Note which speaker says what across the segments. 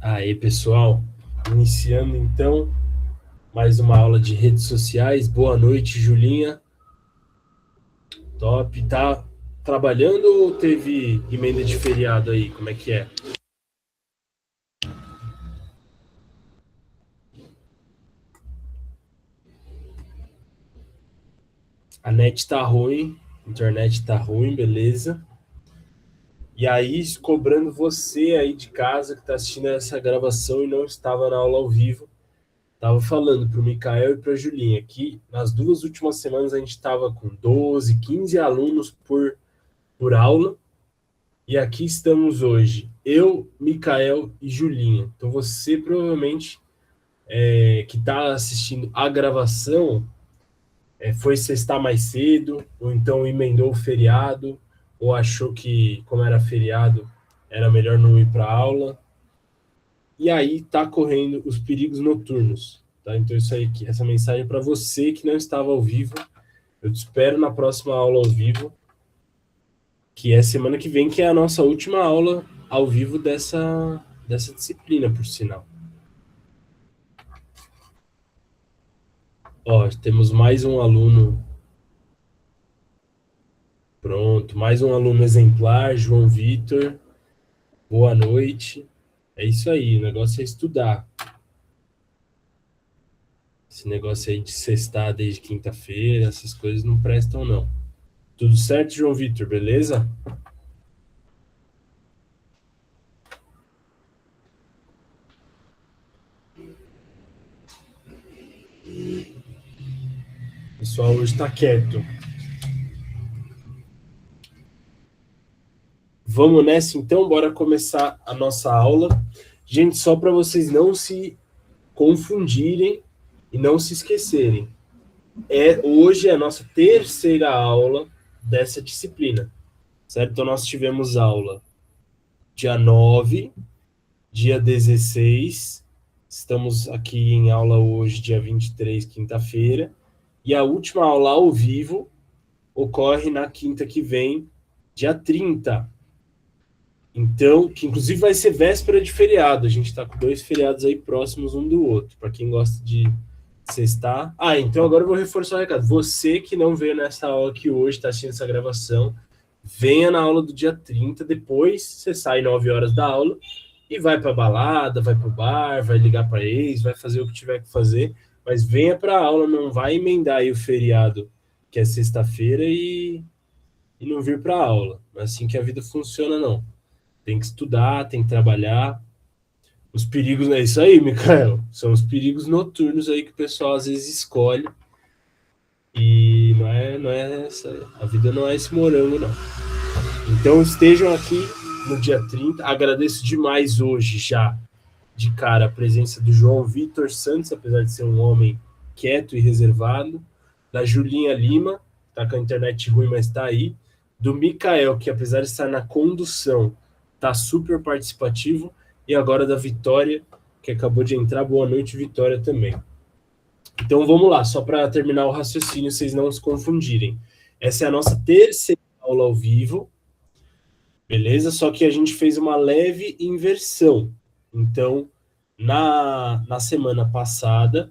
Speaker 1: Aí, pessoal, iniciando então mais uma aula de redes sociais. Boa noite, Julinha. Top. Tá trabalhando ou teve emenda de feriado aí? Como é que é? A net tá ruim, a internet tá ruim, beleza? E aí, cobrando você aí de casa que tá assistindo essa gravação e não estava na aula ao vivo, tava falando pro Mikael e pra Julinha que nas duas últimas semanas a gente tava com 12, 15 alunos por aula. E aqui estamos hoje, eu, Mikael e Julinha. Então você provavelmente que está assistindo a gravação foi sextar mais cedo, ou então emendou o feriado, ou achou que, como era feriado, era melhor não ir para aula. E aí está correndo os perigos noturnos. Tá? Então isso aí, essa mensagem é para você que não estava ao vivo. Eu te espero na próxima aula ao vivo, que é semana que vem, que é a nossa última aula ao vivo dessa disciplina, por sinal. Ó, temos mais um aluno. Pronto, mais um aluno exemplar, João Vitor. Boa noite. É isso aí, o negócio é estudar. Esse negócio aí de sextar desde quinta-feira, essas coisas não prestam, não. Tudo certo, João Vitor, beleza? O pessoal hoje está quieto. Vamos nessa então, bora começar a nossa aula. Gente, só para vocês não se confundirem e não se esquecerem. Hoje é a nossa terceira aula dessa disciplina, certo? Então nós tivemos aula dia 9, dia 16, estamos aqui em aula hoje, dia 23, quinta-feira, e a última aula ao vivo ocorre na quinta que vem, dia 30. Então, que inclusive vai ser véspera de feriado, a gente está com 2 feriados aí próximos um do outro, para quem gosta de sextar. Ah, então agora eu vou reforçar o recado. Você que não veio nessa aula aqui hoje, está assistindo essa gravação, venha na aula do dia 30, depois você sai 9 horas da aula e vai para balada, vai para o bar, vai ligar para ex, vai fazer o que tiver que fazer, mas venha para a aula, não vai emendar aí o feriado, que é sexta-feira, e não vir para a aula. Não é assim que a vida funciona, não. Tem que estudar, tem que trabalhar. Os perigos, é isso aí, Mikael. São os perigos noturnos aí que o pessoal às vezes escolhe. E não é essa, a vida não é esse morango, não. Então estejam aqui no dia 30. Agradeço demais hoje já, de cara, a presença do João Vitor Santos, apesar de ser um homem quieto e reservado. Da Julinha Lima, tá com a internet ruim, mas tá aí. Do Mikael, que apesar de estar na condução, tá super participativo. E agora da Vitória, que acabou de entrar. Boa noite, Vitória, também. Então vamos lá, só para terminar o raciocínio, vocês não se confundirem. Essa é a nossa terceira aula ao vivo, beleza? Só que a gente fez uma leve inversão. Então, na semana passada,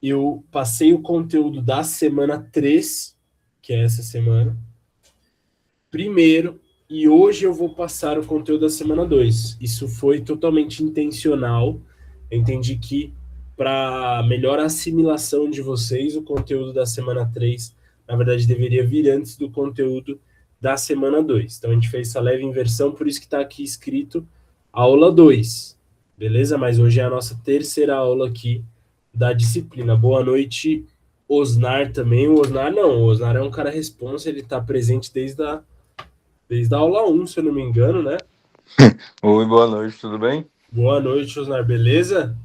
Speaker 1: eu passei o conteúdo da semana 3, que é essa semana, primeiro, e hoje eu vou passar o conteúdo da semana 2. Isso foi totalmente intencional. Eu entendi que para melhor assimilação de vocês, o conteúdo da semana 3, na verdade, deveria vir antes do conteúdo da semana 2. Então a gente fez essa leve inversão, por isso que está aqui escrito aula 2. Beleza? Mas hoje é a nossa terceira aula aqui da disciplina. Boa noite, Osnar também. O Osnar é um cara responsa, ele está presente desde a aula 1, se eu não me engano, né?
Speaker 2: Oi, boa noite, tudo bem?
Speaker 1: Boa noite, Osnar, beleza?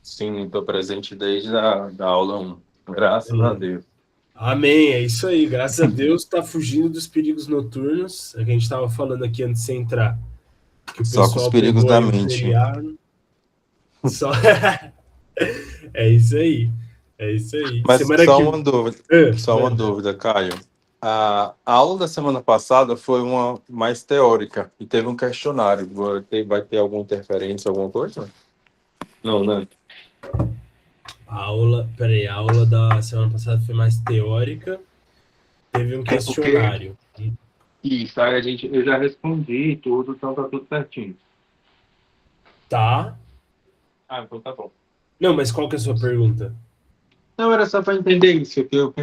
Speaker 2: Sim, estou presente desde a aula 1, graças a Deus.
Speaker 1: Amém, é isso aí. Graças a Deus está fugindo dos perigos noturnos. É que a gente estava falando aqui antes de você entrar, que o
Speaker 2: Só com os
Speaker 1: pessoal
Speaker 2: perigos
Speaker 1: pegou
Speaker 2: da
Speaker 1: aí o
Speaker 2: mente.
Speaker 1: feriado. Só... é isso aí. É isso aí.
Speaker 2: Mas
Speaker 1: Semana que...
Speaker 2: só uma
Speaker 1: Manda.
Speaker 2: dúvida, Caio. A aula da semana passada foi uma mais teórica e teve um questionário. Vai ter alguma interferência, alguma coisa? Não, né?
Speaker 1: A aula da semana passada foi mais teórica. Teve um questionário.
Speaker 2: Isso, aí eu já respondi tudo, então tá tudo certinho.
Speaker 1: Tá.
Speaker 2: Ah, então tá bom.
Speaker 1: Não, mas qual que é a sua pergunta?
Speaker 2: Não, era só para entender isso, que eu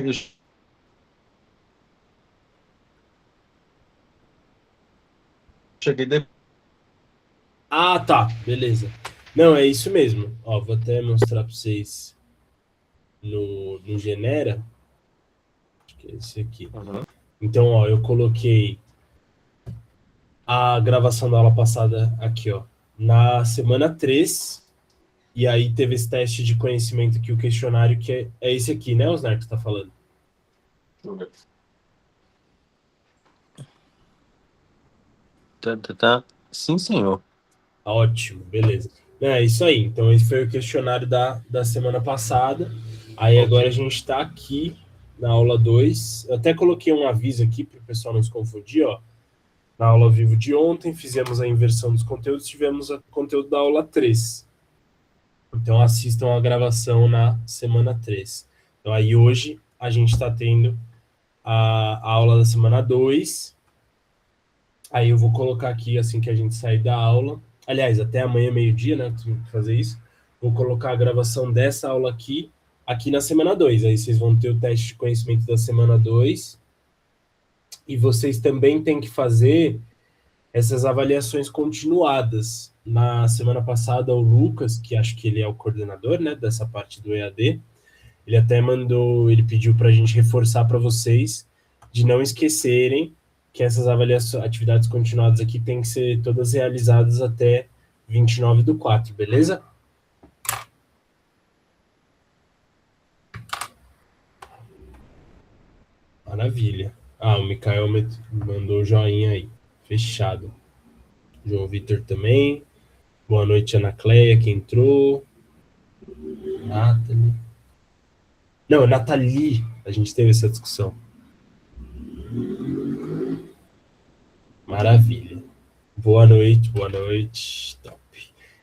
Speaker 2: cheguei depois.
Speaker 1: Ah, tá. Beleza. Não, é isso mesmo. Ó, vou até mostrar para vocês no Genera. Acho que é esse aqui.
Speaker 2: Uhum.
Speaker 1: Então, ó, eu coloquei a gravação da aula passada aqui, ó, na semana 3. E aí teve esse teste de conhecimento aqui, o questionário, que é esse aqui, né, Osnar, que você tá falando?
Speaker 2: Tá. Sim, senhor.
Speaker 1: Ótimo, beleza. É isso aí. Então, esse foi o questionário da semana passada. Aí agora a gente está aqui na aula 2. Eu até coloquei um aviso aqui para o pessoal não se confundir, ó. Na aula ao vivo de ontem, fizemos a inversão dos conteúdos, tivemos o conteúdo da aula 3. Então, assistam a gravação na semana 3. Então, aí hoje a gente está tendo a aula da semana 2. Aí eu vou colocar aqui assim que a gente sair da aula. Aliás, até amanhã, meio-dia, né? Fazer isso. Vou colocar a gravação dessa aula aqui na semana 2. Aí vocês vão ter o teste de conhecimento da semana 2. E vocês também têm que fazer essas avaliações continuadas. Na semana passada, o Lucas, que acho que ele é o coordenador, né, dessa parte do EAD, ele até ele pediu para a gente reforçar para vocês de não esquecerem que essas atividades continuadas aqui têm que ser todas realizadas até 29/4, beleza? Maravilha. Ah, o Mikael mandou joinha aí. Fechado. João Vitor também. Boa noite, Ana Cleia, que entrou. Nathalie. Não, Nathalie. A gente teve essa discussão. Maravilha. Boa noite, boa noite. Top.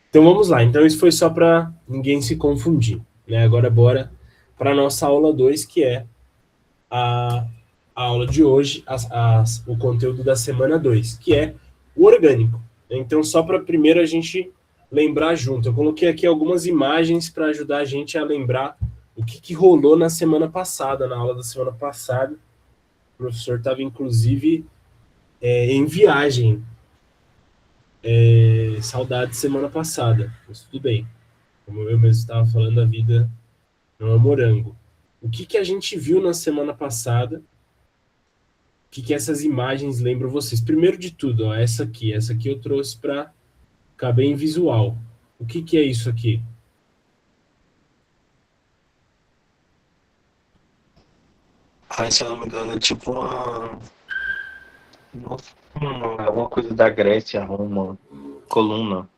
Speaker 1: Então vamos lá. Então isso foi só para ninguém se confundir, né? Agora bora para nossa aula 2, que é a aula de hoje, o conteúdo da semana 2, que é o orgânico. Então só para primeiro a gente lembrar junto. Eu coloquei aqui algumas imagens para ajudar a gente a lembrar o que rolou na semana passada, na aula da semana passada. O professor estava inclusive em viagem. Saudade semana passada, mas tudo bem. Como eu mesmo estava falando, a vida não é morango. O que a gente viu na semana passada? O que essas imagens lembram vocês? Primeiro de tudo, ó, essa aqui eu trouxe para ficar bem visual. O que é isso aqui?
Speaker 2: Se eu não me engano, é tipo uma. Alguma coisa da Grécia, Roma. Coluna.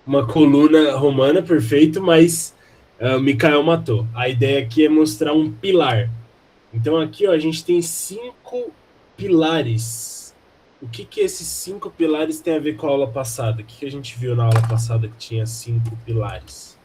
Speaker 1: Uma coluna romana, perfeito, mas o Mikael matou. A ideia aqui é mostrar um pilar. Então aqui ó, a gente tem 5 pilares. O que esses 5 pilares têm a ver com a aula passada? O que a gente viu na aula passada que tinha 5 pilares?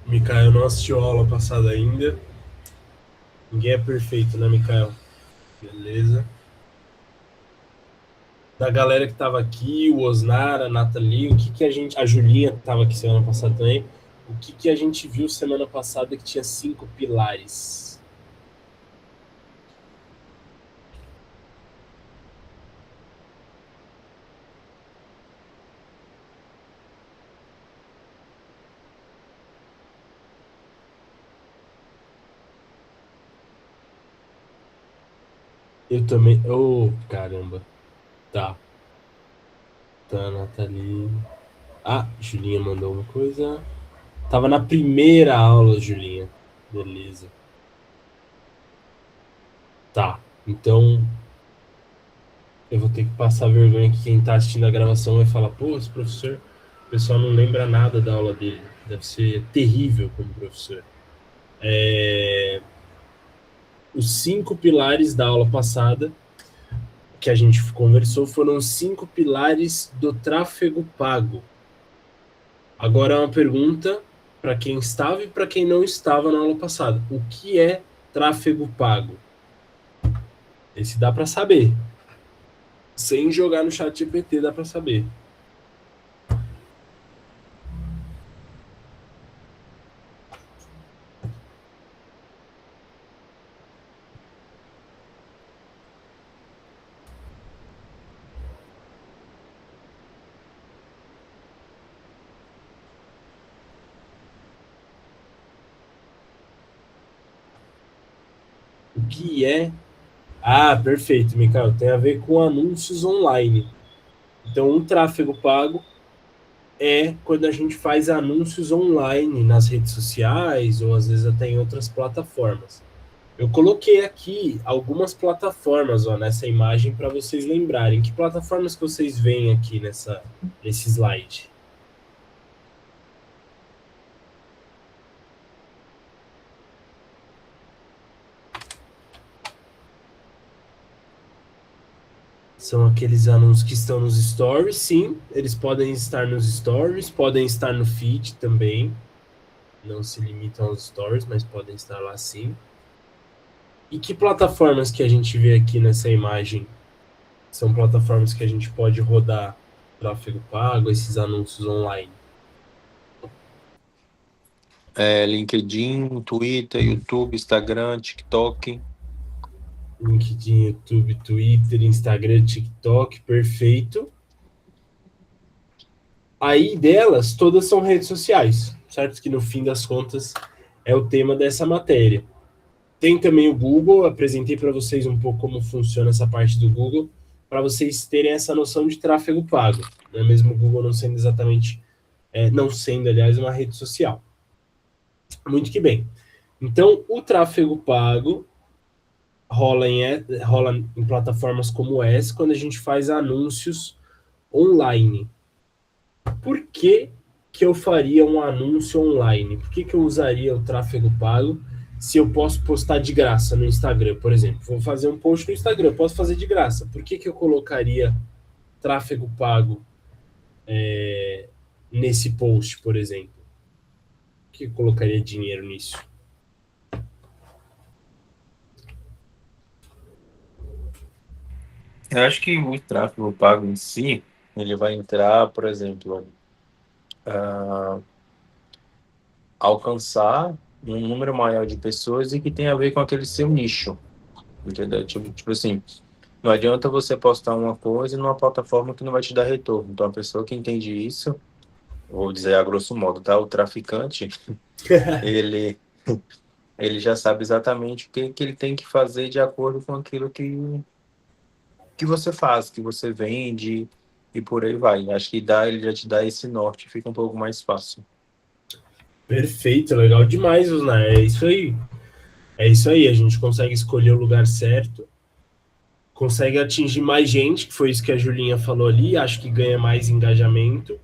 Speaker 1: Mikael não assistiu a aula passada ainda. Ninguém é perfeito, né, Mikael? Beleza. Da galera que tava aqui, o Osnar, a Nathalie, o que a gente... A Julinha que tava aqui semana passada também. O que a gente viu semana passada que tinha 5 pilares? Eu também... Oh, caramba. Tá. Tá, Nathalie... Ah, Julinha mandou uma coisa. Tava na primeira aula, Julinha. Beleza. Tá, então eu vou ter que passar vergonha que quem tá assistindo a gravação vai falar, pô, esse professor, o pessoal não lembra nada da aula dele. Deve ser terrível como professor. Os 5 pilares da aula passada que a gente conversou foram os 5 pilares do tráfego pago. Agora é uma pergunta para quem estava e para quem não estava na aula passada. O que é tráfego pago? Esse dá para saber. Sem jogar no chat GPT dá para saber. O que é? Ah, perfeito, Michael. Tem a ver com anúncios online. Então, um tráfego pago é quando a gente faz anúncios online nas redes sociais ou às vezes até em outras plataformas. Eu coloquei aqui algumas plataformas nessa imagem para vocês lembrarem. Que plataformas que vocês veem aqui nesse slide? São aqueles anúncios que estão nos stories, sim. Eles podem estar nos stories, podem estar no feed também. Não se limitam aos stories, mas podem estar lá sim. E que plataformas que a gente vê aqui nessa imagem são plataformas que a gente pode rodar tráfego pago, esses anúncios online?
Speaker 2: LinkedIn, Twitter, YouTube, Instagram, TikTok.
Speaker 1: LinkedIn, YouTube, Twitter, Instagram, TikTok, perfeito. Aí delas, todas são redes sociais, certo? Que no fim das contas é o tema dessa matéria. Tem também o Google, apresentei para vocês um pouco como funciona essa parte do Google, para vocês terem essa noção de tráfego pago, não é mesmo o Google não sendo exatamente, não sendo, aliás, uma rede social. Muito que bem. Então, o tráfego pago rola em plataformas como essa, quando a gente faz anúncios online. Por que eu faria um anúncio online? Por que eu usaria o tráfego pago se eu posso postar de graça no Instagram, por exemplo? Vou fazer um post no Instagram, posso fazer de graça. Por que eu colocaria tráfego pago nesse post, por exemplo? Por que eu colocaria dinheiro nisso?
Speaker 2: Eu acho que o tráfego pago em si, ele vai entrar, por exemplo, alcançar um número maior de pessoas e que tem a ver com aquele seu nicho, entendeu? Tipo assim, não adianta você postar uma coisa numa plataforma que não vai te dar retorno. Então, a pessoa que entende isso, vou dizer a grosso modo, tá? O traficante, ele já sabe exatamente o que ele tem que fazer de acordo com aquilo que você faz, que você vende e por aí vai. Acho que ele já te dá esse norte, fica um pouco mais fácil.
Speaker 1: Perfeito, legal demais, Osnar. É isso aí. É isso aí, a gente consegue escolher o lugar certo, consegue atingir mais gente, que foi isso que a Julinha falou ali, acho que ganha mais engajamento.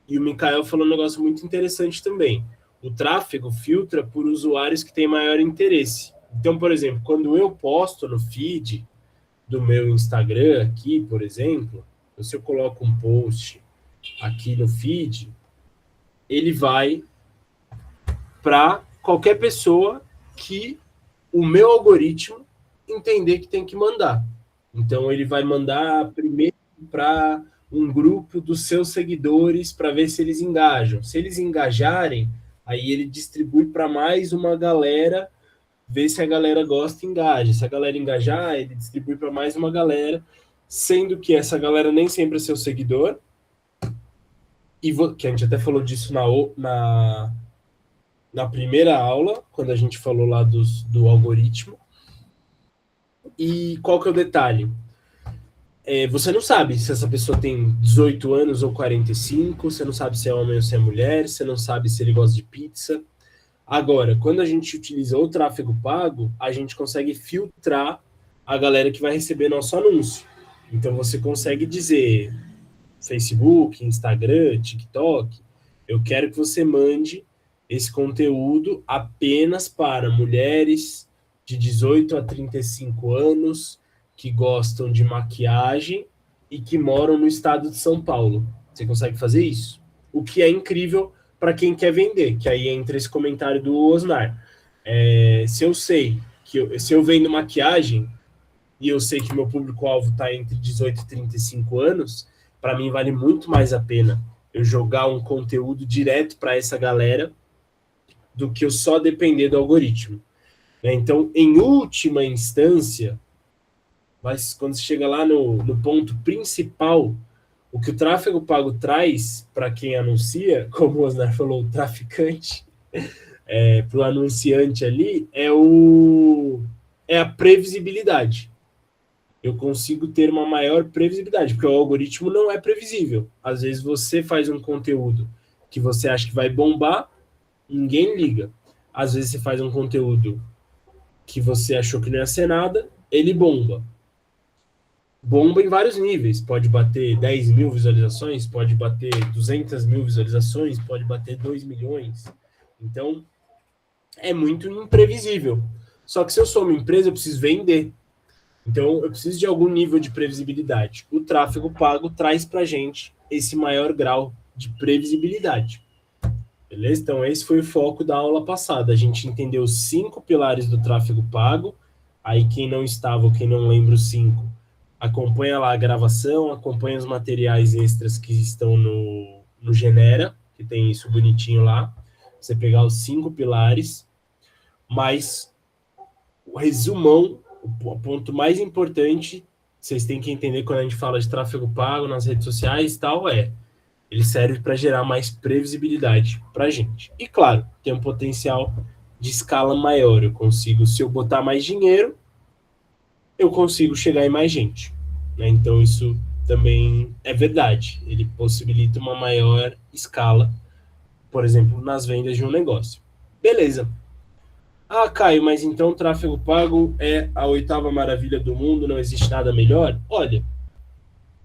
Speaker 1: E o Mikael falou um negócio muito interessante também. O tráfego filtra por usuários que têm maior interesse. Então, por exemplo, quando eu posto no feed do meu Instagram aqui, por exemplo, se eu coloco um post aqui no feed, ele vai para qualquer pessoa que o meu algoritmo entender que tem que mandar. Então, ele vai mandar primeiro para um grupo dos seus seguidores para ver se eles engajam. Se eles engajarem, aí ele distribui para mais uma galera, ver se a galera gosta e engaja. Se a galera engajar, ele distribui para mais uma galera, sendo que essa galera nem sempre é seu seguidor. E que a gente até falou disso na primeira aula, quando a gente falou lá do algoritmo. E qual que é o detalhe? Você não sabe se essa pessoa tem 18 anos ou 45, você não sabe se é homem ou se é mulher, você não sabe se ele gosta de pizza. Agora, quando a gente utiliza o tráfego pago, a gente consegue filtrar a galera que vai receber nosso anúncio. Então você consegue dizer Facebook, Instagram, TikTok, eu quero que você mande esse conteúdo apenas para mulheres de 18 a 35 anos que gostam de maquiagem e que moram no estado de São Paulo. Você consegue fazer isso? O que é incrível para quem quer vender, que aí entra esse comentário do Osnar. Se eu sei que se eu vendo maquiagem e eu sei que meu público-alvo está entre 18 e 35 anos, para mim vale muito mais a pena eu jogar um conteúdo direto para essa galera do que eu só depender do algoritmo. Então, em última instância, mas quando você chega lá no ponto principal, o que o tráfego pago traz para quem anuncia, como o Osnar falou, o traficante, para o anunciante ali, é a previsibilidade. Eu consigo ter uma maior previsibilidade, porque o algoritmo não é previsível. Às vezes você faz um conteúdo que você acha que vai bombar, ninguém liga. Às vezes você faz um conteúdo que você achou que não ia ser nada, ele bomba. Bomba em vários níveis. Pode bater 10 mil visualizações, pode bater 200 mil visualizações, pode bater 2 milhões. Então, é muito imprevisível. Só que se eu sou uma empresa, eu preciso vender. Então, eu preciso de algum nível de previsibilidade. O tráfego pago traz para a gente esse maior grau de previsibilidade. Beleza? Então, esse foi o foco da aula passada. A gente entendeu os 5 pilares do tráfego pago. Aí, quem não estava ou quem não lembra os 5, acompanha lá a gravação, acompanha os materiais extras que estão no Genera, que tem isso bonitinho lá. Você pegar os 5 pilares, mas o resumão, o ponto mais importante, vocês têm que entender quando a gente fala de tráfego pago nas redes sociais e tal, ele serve para gerar mais previsibilidade para a gente. E claro, tem um potencial de escala maior. Eu consigo, se eu botar mais dinheiro, eu consigo chegar em mais gente. Né? Então isso também é verdade. Ele possibilita uma maior escala, por exemplo, nas vendas de um negócio. Beleza. Ah, Caio, mas então o tráfego pago é a 8ª maravilha do mundo, não existe nada melhor? Olha,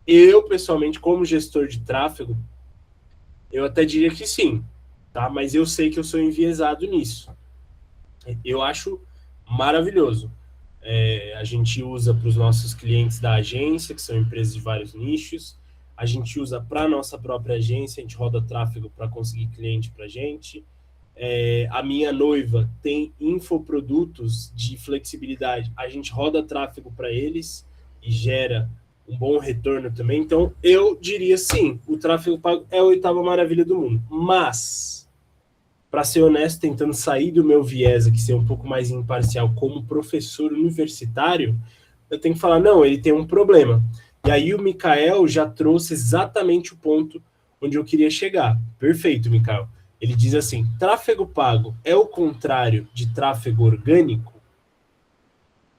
Speaker 1: eu pessoalmente, como gestor de tráfego, eu até diria que sim, tá? Mas eu sei que eu sou enviesado nisso. Eu acho maravilhoso. A gente usa para os nossos clientes da agência, que são empresas de vários nichos. A gente usa para a nossa própria agência, a gente roda tráfego para conseguir cliente para a gente. A minha noiva tem infoprodutos de flexibilidade. A gente roda tráfego para eles e gera um bom retorno também. Então, eu diria sim, o tráfego pago é a 8ª maravilha do mundo. Mas, para ser honesto, tentando sair do meu viés aqui, ser um pouco mais imparcial como professor universitário, eu tenho que falar, não, ele tem um problema. E aí o Mikael já trouxe exatamente o ponto onde eu queria chegar. Perfeito, Mikael. Ele diz assim, tráfego pago é o contrário de tráfego orgânico?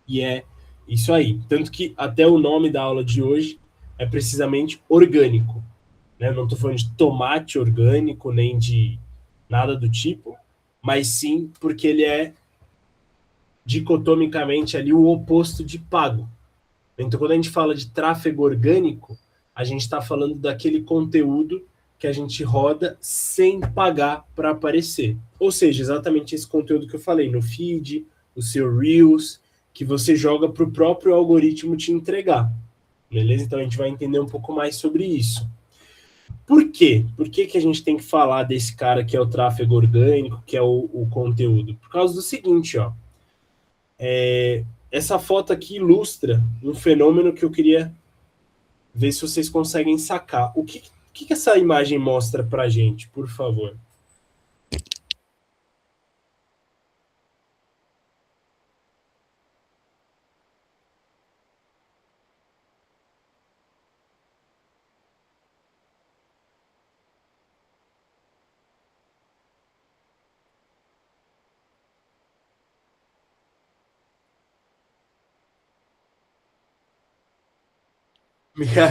Speaker 1: E é isso aí. Tanto que até o nome da aula de hoje é precisamente orgânico. Né? Não estou falando de tomate orgânico, nem de nada do tipo, mas sim porque ele é dicotomicamente ali o oposto de pago. Então, quando a gente fala de tráfego orgânico, a gente está falando daquele conteúdo que a gente roda sem pagar para aparecer. Ou seja, exatamente esse conteúdo que eu falei no feed, o seu Reels, que você joga para o próprio algoritmo te entregar. Beleza? Então a gente vai entender um pouco mais sobre isso. Por quê? Por que a gente tem que falar desse cara que é o tráfego orgânico, que é o conteúdo? Por causa do seguinte, ó. Essa foto aqui ilustra um fenômeno que eu queria ver se vocês conseguem sacar. O que essa imagem mostra pra gente, por favor?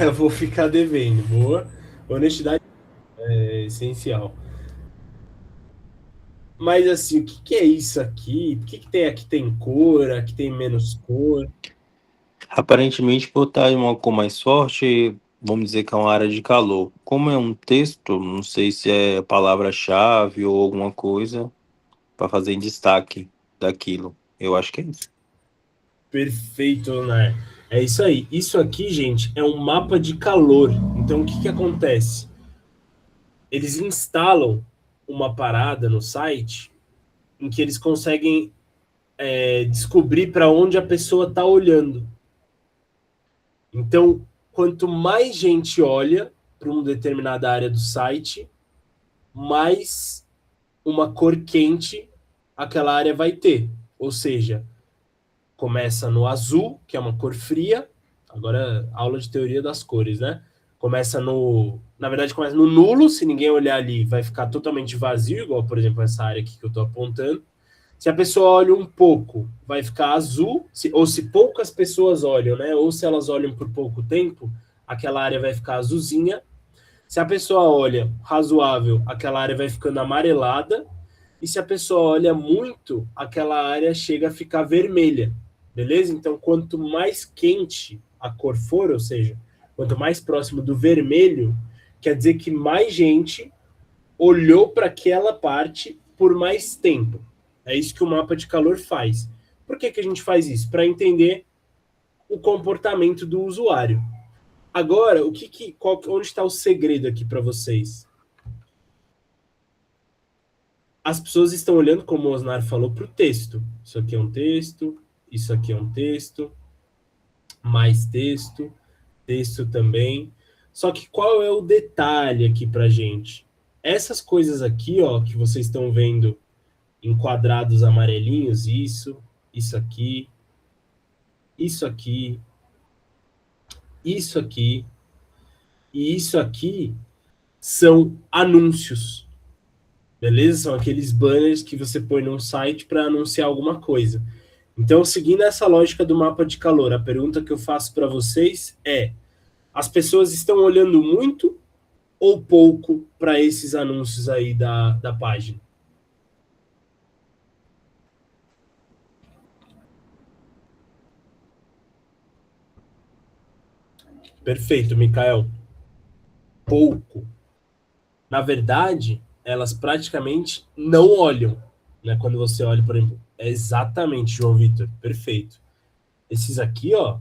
Speaker 1: Eu vou ficar devendo. Boa. Honestidade é essencial. Mas assim, o que é isso aqui? Por que tem aqui tem cor, aqui tem menos cor?
Speaker 2: Aparentemente, por estar em uma cor mais forte, vamos dizer que é uma área de calor. Como é um texto, não sei se é palavra-chave ou alguma coisa para fazer destaque daquilo. Eu acho que é isso.
Speaker 1: Perfeito, Leonardo. É isso aí. Isso aqui, gente, é um mapa de calor. Então, o que, que acontece? Eles instalam uma parada no site em que eles conseguem descobrir para onde a pessoa está olhando. Então, quanto mais gente olha para uma determinada área do site, mais uma cor quente aquela área vai ter. Ou seja, começa no azul, que é uma cor fria. Agora, aula de teoria das cores, né? Começa no. Na verdade, começa no nulo. Se ninguém olhar ali, vai ficar totalmente vazio, igual, por exemplo, essa área aqui que eu estou apontando. Se a pessoa olha um pouco, vai ficar azul. Ou se poucas pessoas olham, né? Ou se elas olham por pouco tempo, aquela área vai ficar azulzinha. Se a pessoa olha razoável, aquela área vai ficando amarelada. E se a pessoa olha muito, aquela área chega a ficar vermelha. Beleza? Então, quanto mais quente a cor for, ou seja, quanto mais próximo do vermelho, quer dizer que mais gente olhou para aquela parte por mais tempo. É isso que o mapa de calor faz. Por que, que a gente faz isso? Para entender o comportamento do usuário. Agora, onde está o segredo aqui para vocês? As pessoas estão olhando, como o Osnar falou, para o texto. Isso aqui é um texto, isso aqui é um texto, mais texto, texto também. Só que qual é o detalhe aqui para gente? Essas coisas aqui, ó, que vocês estão vendo em quadrados amarelinhos, isso aqui, isso aqui, isso aqui e isso aqui são anúncios, beleza? São aqueles banners que você põe num site para anunciar alguma coisa. Então, seguindo essa lógica do mapa de calor, a pergunta que eu faço para vocês é: as pessoas estão olhando muito ou pouco para esses anúncios aí da página? Perfeito, Mikael. Pouco. Na verdade, elas praticamente não olham, né? Quando você olha, por exemplo, é exatamente, João Vitor, perfeito. Esses aqui, ó,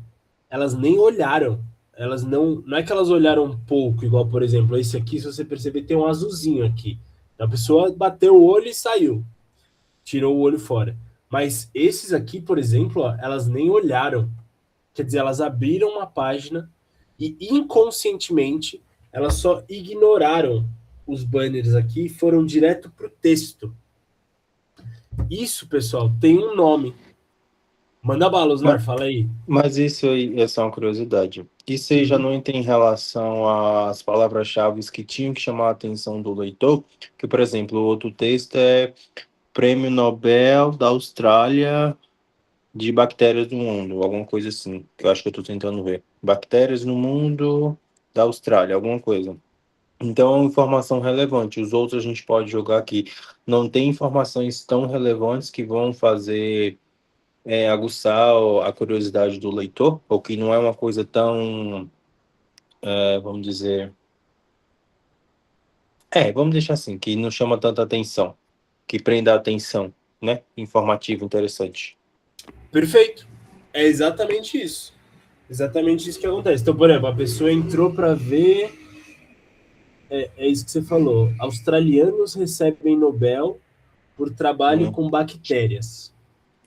Speaker 1: elas nem olharam. Elas não é que elas olharam um pouco, igual, por exemplo, esse aqui, se você perceber, tem um azulzinho aqui. A pessoa bateu o olho e saiu. Tirou o olho fora. Mas esses aqui, por exemplo, ó, elas nem olharam. Quer dizer, elas abriram uma página e inconscientemente elas só ignoraram os banners aqui e foram direto para o texto. Isso, pessoal, tem um nome. Manda bala, Osmar, fala aí.
Speaker 2: Mas isso aí é só uma curiosidade. Isso aí já
Speaker 1: Uhum.
Speaker 2: não tem relação às palavras-chave que tinham que chamar a atenção do leitor, que, por exemplo, o outro texto é Prêmio Nobel da Austrália de Bactérias do Mundo, alguma coisa assim, que eu acho que eu estou tentando ver. Bactérias no mundo da Austrália, alguma coisa. Então, é uma informação relevante. Os outros a gente pode jogar aqui. Não tem informações tão relevantes que vão fazer aguçar a curiosidade do leitor, porque não é uma coisa tão, vamos dizer, vamos deixar assim, que não chama tanta atenção, que prenda a atenção, né? Informativo, interessante.
Speaker 1: Perfeito. É exatamente isso. Exatamente isso que acontece. Então, por exemplo, a pessoa entrou para ver. É isso que você falou. Australianos recebem Nobel por trabalho
Speaker 2: Hum.
Speaker 1: com bactérias.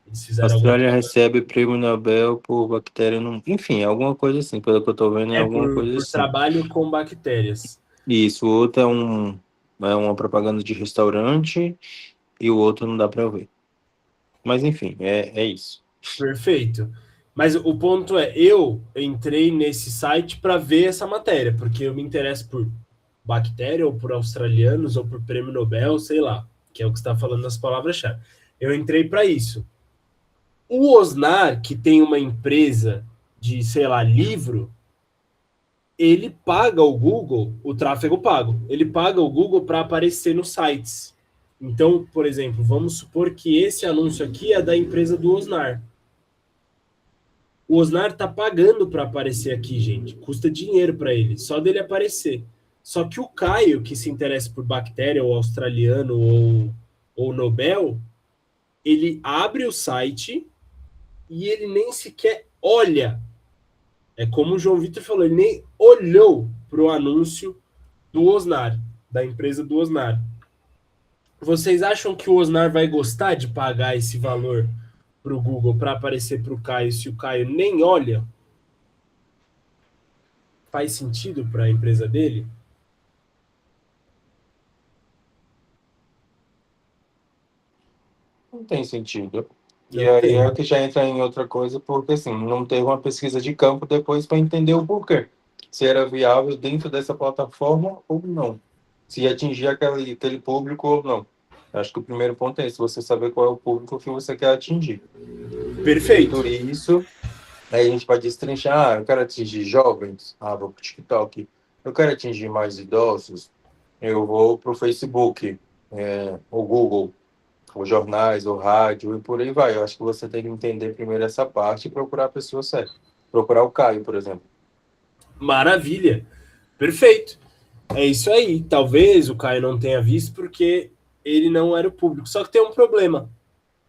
Speaker 1: Eles
Speaker 2: A
Speaker 1: fizeram alguma
Speaker 2: Austrália
Speaker 1: coisa.
Speaker 2: recebe prêmio Nobel por bactéria no... Enfim, alguma coisa assim, pelo que eu tô vendo, é
Speaker 1: É
Speaker 2: alguma coisa
Speaker 1: por
Speaker 2: assim.
Speaker 1: trabalho com bactérias.
Speaker 2: E isso, o outro é uma propaganda de restaurante e o outro não dá para ver. Mas enfim, é isso.
Speaker 1: Perfeito. Mas o ponto é, eu entrei nesse site para ver essa matéria, porque eu me interesso por bactéria, ou por australianos, ou por prêmio Nobel, sei lá, que é o que está falando das palavras-chave. Eu entrei para isso. O Osnar, que tem uma empresa de, sei lá, livro, ele paga o Google, o tráfego pago, ele paga o Google para aparecer nos sites. Então, por exemplo, vamos supor que esse anúncio aqui é da empresa do Osnar. O Osnar tá pagando para aparecer aqui, gente. Custa dinheiro para ele, só dele aparecer. Só que o Caio, que se interessa por bactéria, ou australiano, ou Nobel, ele abre o site e ele nem sequer olha. É como o João Vitor falou, ele nem olhou para o anúncio do Osnar, da empresa do Osnar. Vocês acham que o Osnar vai gostar de pagar esse valor para o Google para aparecer para o Caio se o Caio nem olha? Faz sentido para a empresa dele?
Speaker 2: Não tem sentido. E
Speaker 1: Não
Speaker 2: aí é
Speaker 1: tem.
Speaker 2: o que já entra em outra coisa, porque assim, não teve uma pesquisa de campo depois para entender o porquê. Se era viável dentro dessa plataforma ou não. Se atingir aquele público ou não. Acho que o primeiro ponto é esse, você saber qual é o público que você quer atingir.
Speaker 1: Perfeito.
Speaker 2: Feito isso, aí a gente pode destrinchar, eu quero atingir jovens, vou pro TikTok. Eu quero atingir mais idosos, eu vou pro Facebook, o Google, os jornais, o rádio e por aí vai. Eu acho que você tem que entender primeiro essa parte e procurar a pessoa certa. Procurar o Caio, por exemplo.
Speaker 1: Maravilha. Perfeito. É isso aí. Talvez o Caio não tenha visto porque ele não era o público. Só que tem um problema,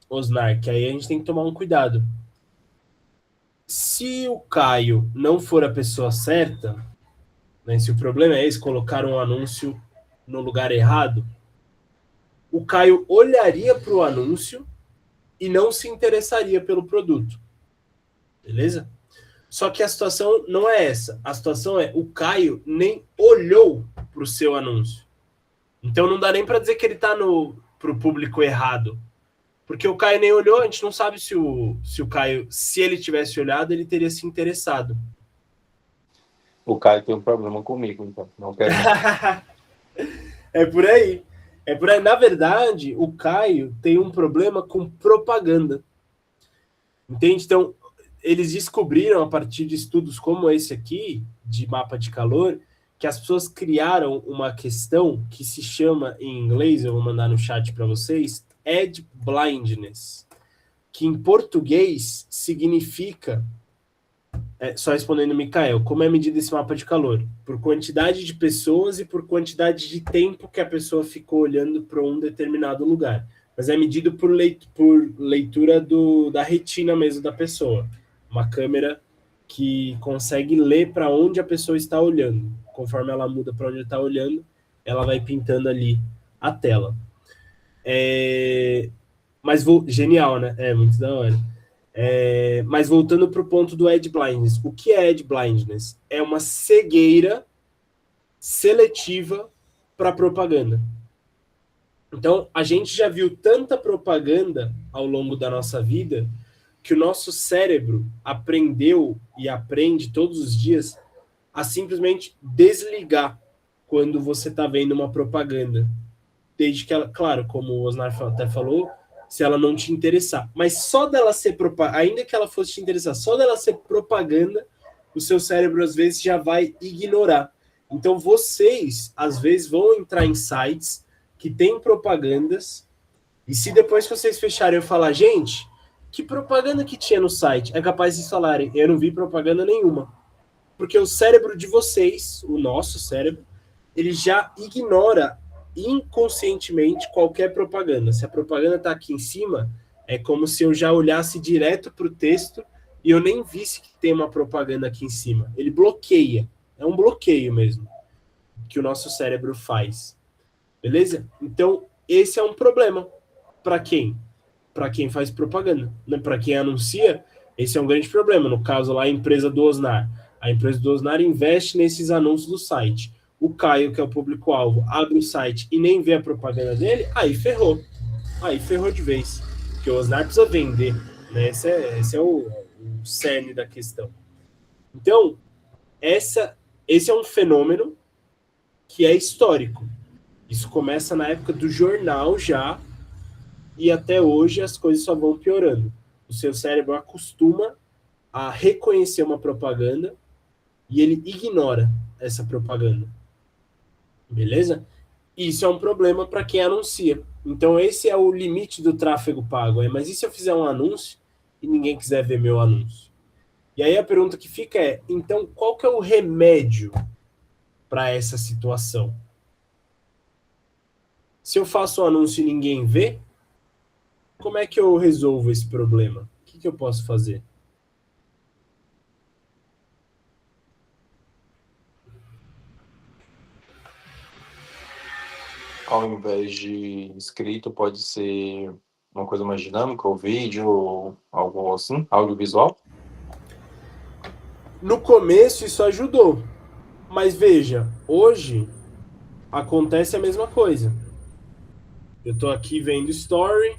Speaker 1: Osnar, que aí a gente tem que tomar um cuidado. Se o Caio não for a pessoa certa, né, se o problema é esse, colocar um anúncio no lugar errado, o Caio olharia para o anúncio e não se interessaria pelo produto. Beleza? Só que a situação não é essa. A situação é o Caio nem olhou para o seu anúncio. Então não dá nem para dizer que ele está para o público errado. Porque o Caio nem olhou, a gente não sabe se o Caio, se ele tivesse olhado, ele teria se interessado.
Speaker 2: O Caio tem um problema comigo, então. Não quero.
Speaker 1: É por aí. É por aí. Na verdade, o Caio tem um problema com propaganda. Entende? Então, eles descobriram, a partir de estudos como esse aqui, de mapa de calor, que as pessoas criaram uma questão que se chama, em inglês, eu vou mandar no chat para vocês, ad blindness, que em português significa, só respondendo o Mikael, como é medido esse mapa de calor? Por quantidade de pessoas e por quantidade de tempo que a pessoa ficou olhando para um determinado lugar. Mas é medido por leitura da retina mesmo da pessoa. Uma câmera que consegue ler para onde a pessoa está olhando. Conforme ela muda para onde está olhando, ela vai pintando ali a tela. Mas genial, né? É muito da hora. Mas voltando para o ponto do ad blindness. O que é ad blindness? É uma cegueira seletiva para propaganda. Então, a gente já viu tanta propaganda ao longo da nossa vida que o nosso cérebro aprendeu e aprende todos os dias a simplesmente desligar quando você está vendo uma propaganda. Desde que ela, claro, como o Osnar até falou, se ela não te interessar. Mas só dela ser propaganda, ainda que ela fosse te interessar, só dela ser propaganda, o seu cérebro às vezes já vai ignorar. Então vocês, às vezes, vão entrar em sites que tem propagandas, e se depois que vocês fecharem eu falar, gente, que propaganda que tinha no site? É capaz de falarem, eu não vi propaganda nenhuma. Porque o cérebro de vocês, o nosso cérebro, ele já ignora inconscientemente qualquer propaganda. Se a propaganda está aqui em cima, é como se eu já olhasse direto para o texto e eu nem visse que tem uma propaganda aqui em cima. Ele bloqueia. É um bloqueio mesmo que o nosso cérebro faz. Beleza? Então, esse é um problema. Para quem? Para quem faz propaganda. Né? Para quem anuncia, esse é um grande problema. No caso lá, a empresa do Osnar. A empresa do Osnar investe nesses anúncios do site. O Caio, que é o público-alvo, abre o site e nem vê a propaganda dele, aí ferrou. Aí ferrou de vez. Porque o Osnar precisa vender. Né? Esse é o cerne da questão. Então, esse é um fenômeno que é histórico. Isso começa na época do jornal já, e até hoje as coisas só vão piorando. O seu cérebro acostuma a reconhecer uma propaganda e ele ignora essa propaganda. Beleza? Isso é um problema para quem anuncia. Então esse é o limite do tráfego pago. Mas e se eu fizer um anúncio e ninguém quiser ver meu anúncio? E aí a pergunta que fica é, então, qual que é o remédio para essa situação? Se eu faço um anúncio e ninguém vê, como é que eu resolvo esse problema? O que eu posso fazer?
Speaker 2: Ao invés de escrito, pode ser uma coisa mais dinâmica, ou vídeo, ou algo assim, audiovisual?
Speaker 1: No começo isso ajudou, mas veja, hoje acontece a mesma coisa. Eu estou aqui vendo story,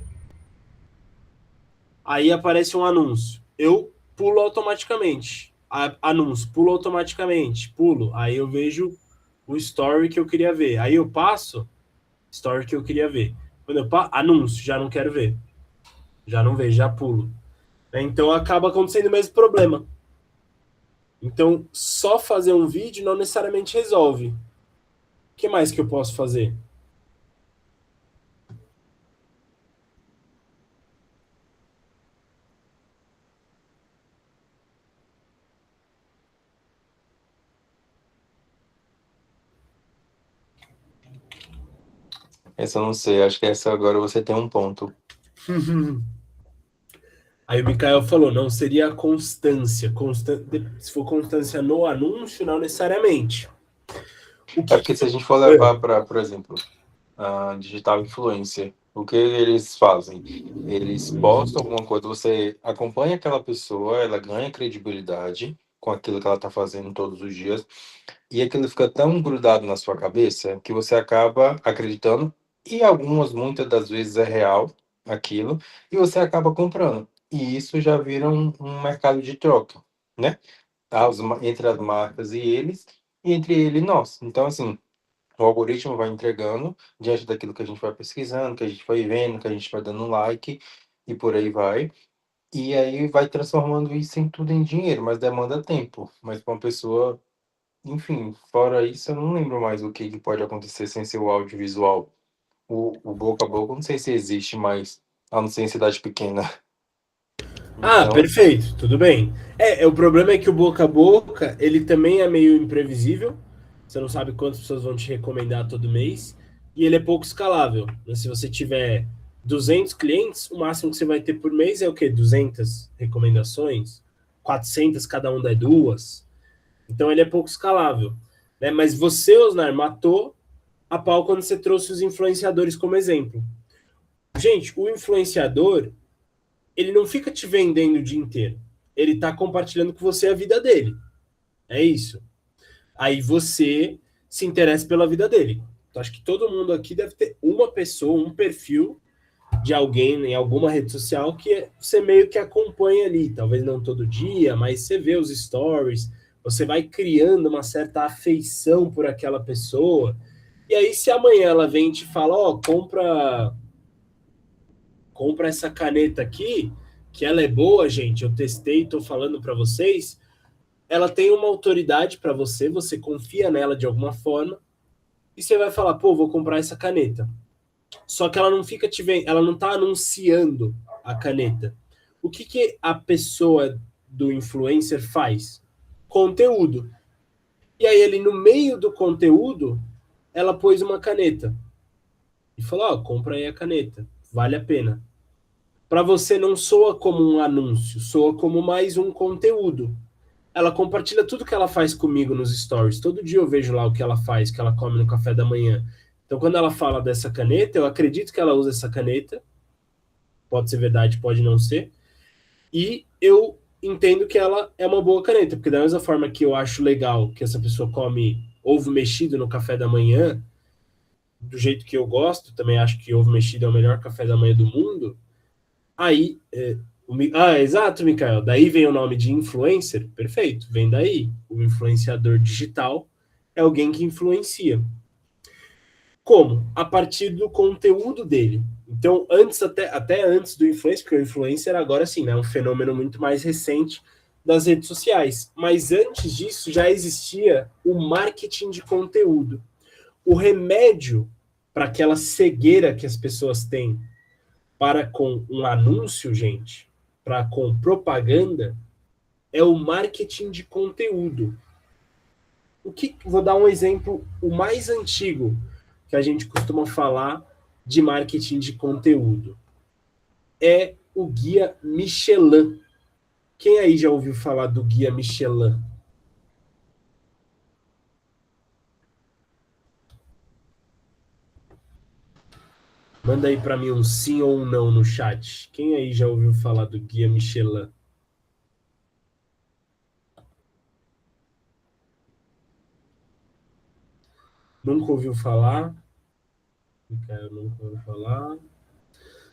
Speaker 1: aí aparece um anúncio. Eu pulo automaticamente. Anúncio, pulo automaticamente, pulo. Aí eu vejo o story que eu queria ver. Aí eu passo, story que eu queria ver. Quando eu passo, anúncio, já não quero ver. Já não vejo, já pulo. Então acaba acontecendo o mesmo problema. Então, só fazer um vídeo não necessariamente resolve. O que mais que eu posso fazer?
Speaker 2: Essa eu não sei, acho que essa agora você tem um ponto.
Speaker 1: Aí o Mikael falou, não seria a constância. Se for constância no anúncio, não necessariamente.
Speaker 2: É porque se a gente for levar para, por exemplo, a digital influencer, o que eles fazem? Eles postam alguma coisa, você acompanha aquela pessoa, ela ganha credibilidade com aquilo que ela está fazendo todos os dias, e aquilo fica tão grudado na sua cabeça que você acaba acreditando, e muitas das vezes é real aquilo, e você acaba comprando. E isso já vira um mercado de troca, né? Entre as marcas e eles, e entre ele e nós. Então, assim, o algoritmo vai entregando diante daquilo que a gente vai pesquisando, que a gente vai vendo, que a gente vai dando like e por aí vai. E aí vai transformando isso em tudo em dinheiro, mas demanda tempo. Mas para uma pessoa, enfim, fora isso, eu não lembro mais o que pode acontecer sem ser o audiovisual. O boca a boca, eu não sei se existe mais, a não ser em cidade pequena.
Speaker 1: Ah,
Speaker 2: Então,
Speaker 1: perfeito, tudo bem. O problema é que o boca a boca, ele também é meio imprevisível. Você não sabe quantas pessoas vão te recomendar todo mês. E ele é pouco escalável, né? Se você tiver 200 clientes, o máximo que você vai ter por mês é o quê? 200 recomendações? 400, cada um dá duas. Então ele é pouco escalável. Né? Mas você, Osnar, matou a pau quando você trouxe os influenciadores como exemplo. Gente, o influenciador, ele não fica te vendendo o dia inteiro. Ele está compartilhando com você a vida dele. É isso. Aí você se interessa pela vida dele. Então, acho que todo mundo aqui deve ter uma pessoa, um perfil de alguém em alguma rede social que você meio que acompanha ali. Talvez não todo dia, mas você vê os stories, você vai criando uma certa afeição por aquela pessoa. E aí, se amanhã ela vem e te fala, ó, compra essa caneta aqui, que ela é boa, gente, eu testei, tô falando para vocês, ela tem uma autoridade para você, você confia nela de alguma forma, e você vai falar, pô, vou comprar essa caneta. Só que ela não fica te vendo, ela não tá anunciando a caneta. O que a pessoa do influencer faz? Conteúdo. E aí, ele no meio do conteúdo, ela pôs uma caneta. E falou, ó, compra aí a caneta, vale a pena. Para você não soa como um anúncio, soa como mais um conteúdo. Ela compartilha tudo que ela faz comigo nos stories. Todo dia eu vejo lá o que ela faz, que ela come no café da manhã. Então, quando ela fala dessa caneta, eu acredito que ela usa essa caneta. Pode ser verdade, pode não ser. E eu entendo que ela é uma boa caneta, porque da mesma forma que eu acho legal que essa pessoa come ovo mexido no café da manhã, do jeito que eu gosto, também acho que ovo mexido é o melhor café da manhã do mundo. Aí, exato, Mikael. Daí vem o nome de influencer. Perfeito, vem daí. O influenciador digital é alguém que influencia. Como? A partir do conteúdo dele. Então, até antes do influencer, porque o influencer agora sim, né, é um fenômeno muito mais recente das redes sociais. Mas antes disso já existia o marketing de conteúdo. O remédio para aquela cegueira que as pessoas têm para com um anúncio, gente, para com propaganda, é o marketing de conteúdo. Vou dar um exemplo, o mais antigo que a gente costuma falar de marketing de conteúdo. É o Guia Michelin. Quem aí já ouviu falar do Guia Michelin? Manda aí para mim um sim ou um não no chat. Quem aí já ouviu falar do Guia Michelin? Nunca ouviu falar? Nunca ouviu falar.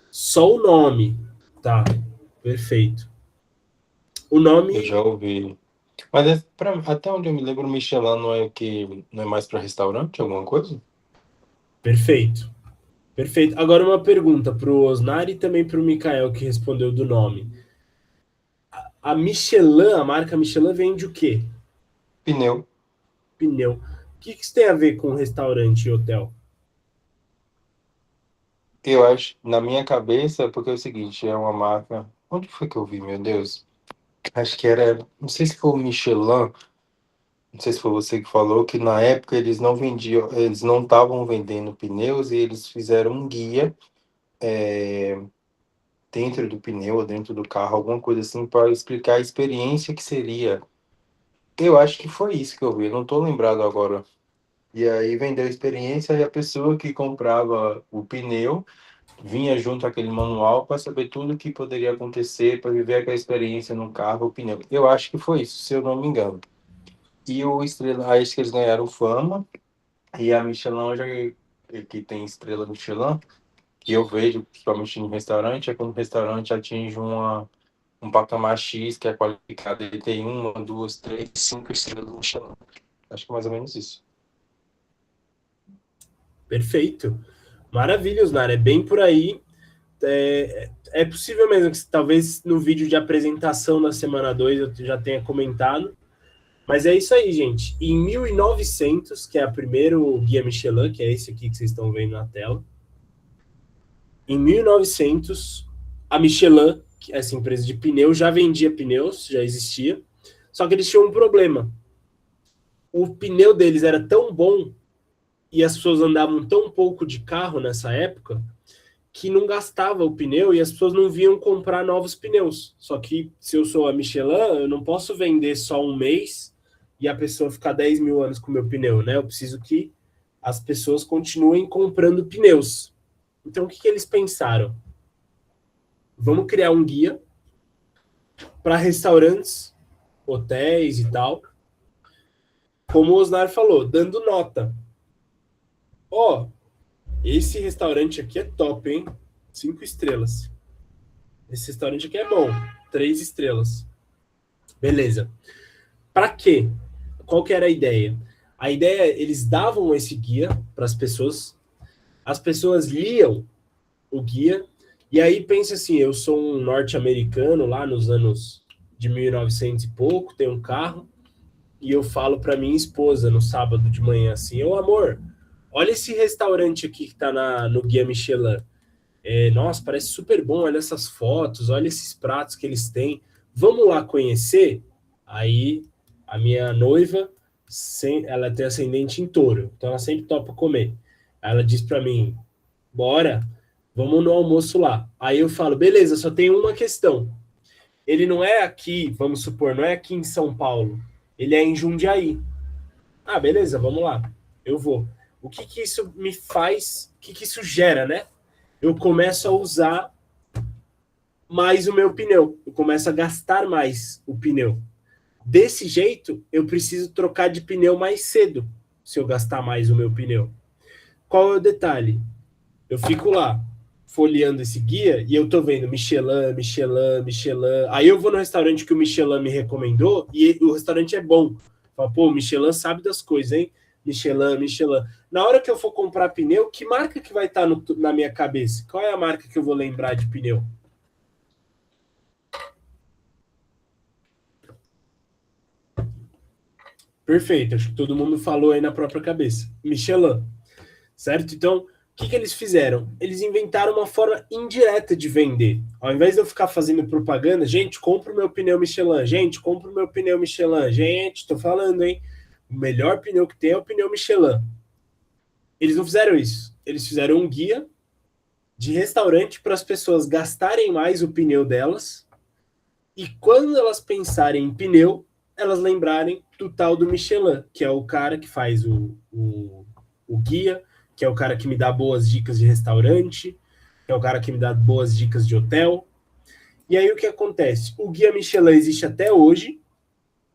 Speaker 1: Só o nome. Tá, perfeito. O
Speaker 2: Eu
Speaker 1: nome...
Speaker 2: já ouvi. Mas até onde eu me lembro, Michelin não é mais para restaurante, alguma coisa?
Speaker 1: Perfeito. Perfeito. Agora uma pergunta para o Osnar e também para o Mikael, que respondeu do nome. A Michelin, a marca Michelin, vende o quê?
Speaker 2: Pneu.
Speaker 1: Pneu. O que isso tem a ver com restaurante e hotel?
Speaker 2: Eu acho, na minha cabeça, porque é o seguinte, é uma marca. Onde foi que eu vi, meu Deus? Acho que era. Não sei se foi o Michelin, não sei se foi você que falou, que na época eles não vendiam, eles não estavam vendendo pneus e eles fizeram um guia dentro do pneu, ou dentro do carro, alguma coisa assim, para explicar a experiência que seria. Eu acho que foi isso que eu vi, eu não estou lembrado agora. E aí vendeu a experiência e a pessoa que comprava o pneu vinha junto àquele manual para saber tudo o que poderia acontecer, para viver aquela experiência no carro, o pneu. Eu acho que foi isso, se eu não me engano. E o Estrela, acho que eles ganharam fama, e a Michelin, já que tem estrela Michelin, que eu vejo, principalmente em restaurante, é quando o restaurante atinge um patamar X, que é qualificado, ele tem uma, duas, três, cinco estrelas Michelin. Acho que é mais ou menos isso.
Speaker 1: Perfeito. Maravilha, Osnar. É bem por aí. É possível mesmo que talvez no vídeo de apresentação da semana 2 eu já tenha comentado. Mas é isso aí, gente. Em 1900, que é o primeiro Guia Michelin, que é esse aqui que vocês estão vendo na tela. Em 1900, a Michelin, que é essa empresa de pneu, já vendia pneus, já existia. Só que eles tinham um problema. O pneu deles era tão bom e as pessoas andavam tão pouco de carro nessa época que não gastava o pneu e as pessoas não vinham comprar novos pneus. Só que se eu sou a Michelin, eu não posso vender só um mês e a pessoa ficar 10 mil anos com o meu pneu, né? Eu preciso que as pessoas continuem comprando pneus. Então, o que eles pensaram? Vamos criar um guia para restaurantes, hotéis e tal, como o Osnar falou, dando nota. Ó, esse restaurante aqui é top, hein? 5 estrelas. Esse restaurante aqui é bom. 3 estrelas. Beleza. Para quê? Qual que era a ideia? A ideia, eles davam esse guia para as pessoas liam o guia, e aí pensa assim, eu sou um norte-americano lá nos anos de 1900 e pouco, tenho um carro, e eu falo para minha esposa no sábado de manhã assim, ô amor, olha esse restaurante aqui que tá no Guia Michelin. Nossa, parece super bom, olha essas fotos, olha esses pratos que eles têm. Vamos lá conhecer? Aí a minha noiva, ela tem ascendente em touro, então ela sempre topa comer. Aí ela diz para mim, bora, vamos no almoço lá. Aí eu falo, beleza, só tem uma questão. Ele não é aqui, vamos supor, não é aqui em São Paulo. Ele é em Jundiaí. Ah, beleza, vamos lá. Eu vou. O que isso me faz, o que isso gera, né? Eu começo a usar mais o meu pneu. Eu começo a gastar mais o pneu. Desse jeito, eu preciso trocar de pneu mais cedo, se eu gastar mais o meu pneu. Qual é o detalhe? Eu fico lá, folheando esse guia, e eu tô vendo Michelin, Michelin, Michelin. Aí eu vou no restaurante que o Michelin me recomendou, e o restaurante é bom. Fala, pô, o Michelin sabe das coisas, hein? Michelin, Michelin. Na hora que eu for comprar pneu, que marca que vai estar na minha cabeça? Qual é a marca que eu vou lembrar de pneu? Perfeito, acho que todo mundo falou aí na própria cabeça. Michelin, certo? Então, que eles fizeram? Eles inventaram uma forma indireta de vender. Ao invés de eu ficar fazendo propaganda, gente, compra o meu pneu Michelin, gente, compra o meu pneu Michelin, gente, tô falando, hein? O melhor pneu que tem é o pneu Michelin. Eles não fizeram isso. Eles fizeram um guia de restaurante para as pessoas gastarem mais o pneu delas e quando elas pensarem em pneu, elas lembrarem do tal do Michelin, que é o cara que faz o guia, que é o cara que me dá boas dicas de restaurante, que é o cara que me dá boas dicas de hotel. E aí o que acontece? O guia Michelin existe até hoje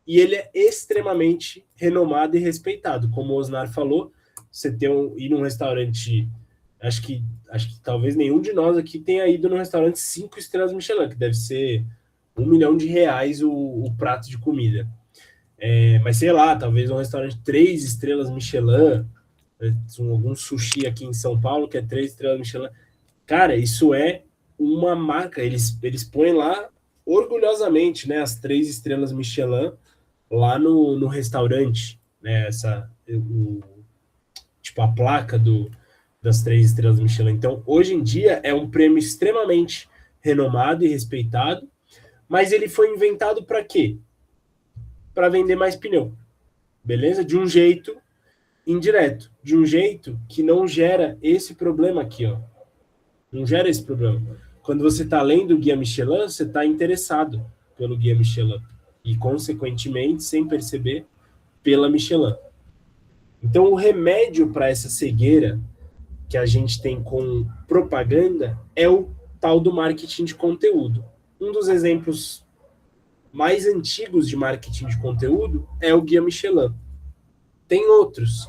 Speaker 1: e ele é extremamente renomado e respeitado. Como o Osnar falou, você ir num restaurante, acho que talvez nenhum de nós aqui tenha ido num restaurante 5 estrelas Michelin, que deve ser R$1 milhão o prato de comida. Mas sei lá, talvez um restaurante 3 estrelas Michelin, algum sushi aqui em São Paulo, que é 3 estrelas Michelin. Cara, isso é uma marca. Eles põem lá orgulhosamente, né, as 3 estrelas Michelin lá no restaurante, né, tipo a placa das 3 estrelas Michelin. Então, hoje em dia, é um prêmio extremamente renomado e respeitado, mas ele foi inventado para quê? Para vender mais pneu, beleza? De um jeito indireto, de um jeito que não gera esse problema aqui, ó. Não gera esse problema. Quando você está lendo o Guia Michelin, você está interessado pelo Guia Michelin e, consequentemente, sem perceber, pela Michelin. Então, o remédio para essa cegueira que a gente tem com propaganda é o tal do marketing de conteúdo. Um dos exemplos mais antigos de marketing de conteúdo é o Guia Michelin. Tem outros.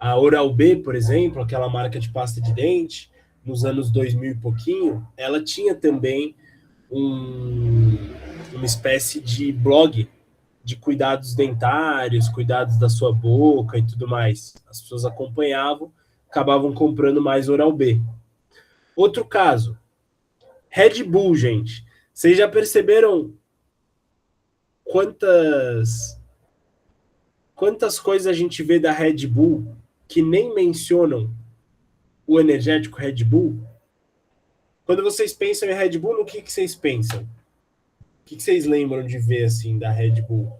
Speaker 1: A Oral-B, por exemplo, aquela marca de pasta de dente, nos anos 2000 e pouquinho, ela tinha também uma espécie de blog de cuidados dentários, cuidados da sua boca e tudo mais. As pessoas acompanhavam, acabavam comprando mais Oral-B. Outro caso, Red Bull, gente. Vocês já perceberam quantas coisas a gente vê da Red Bull que nem mencionam o energético Red Bull? Quando vocês pensam em Red Bull, no que vocês pensam? O que vocês lembram de ver assim da Red Bull?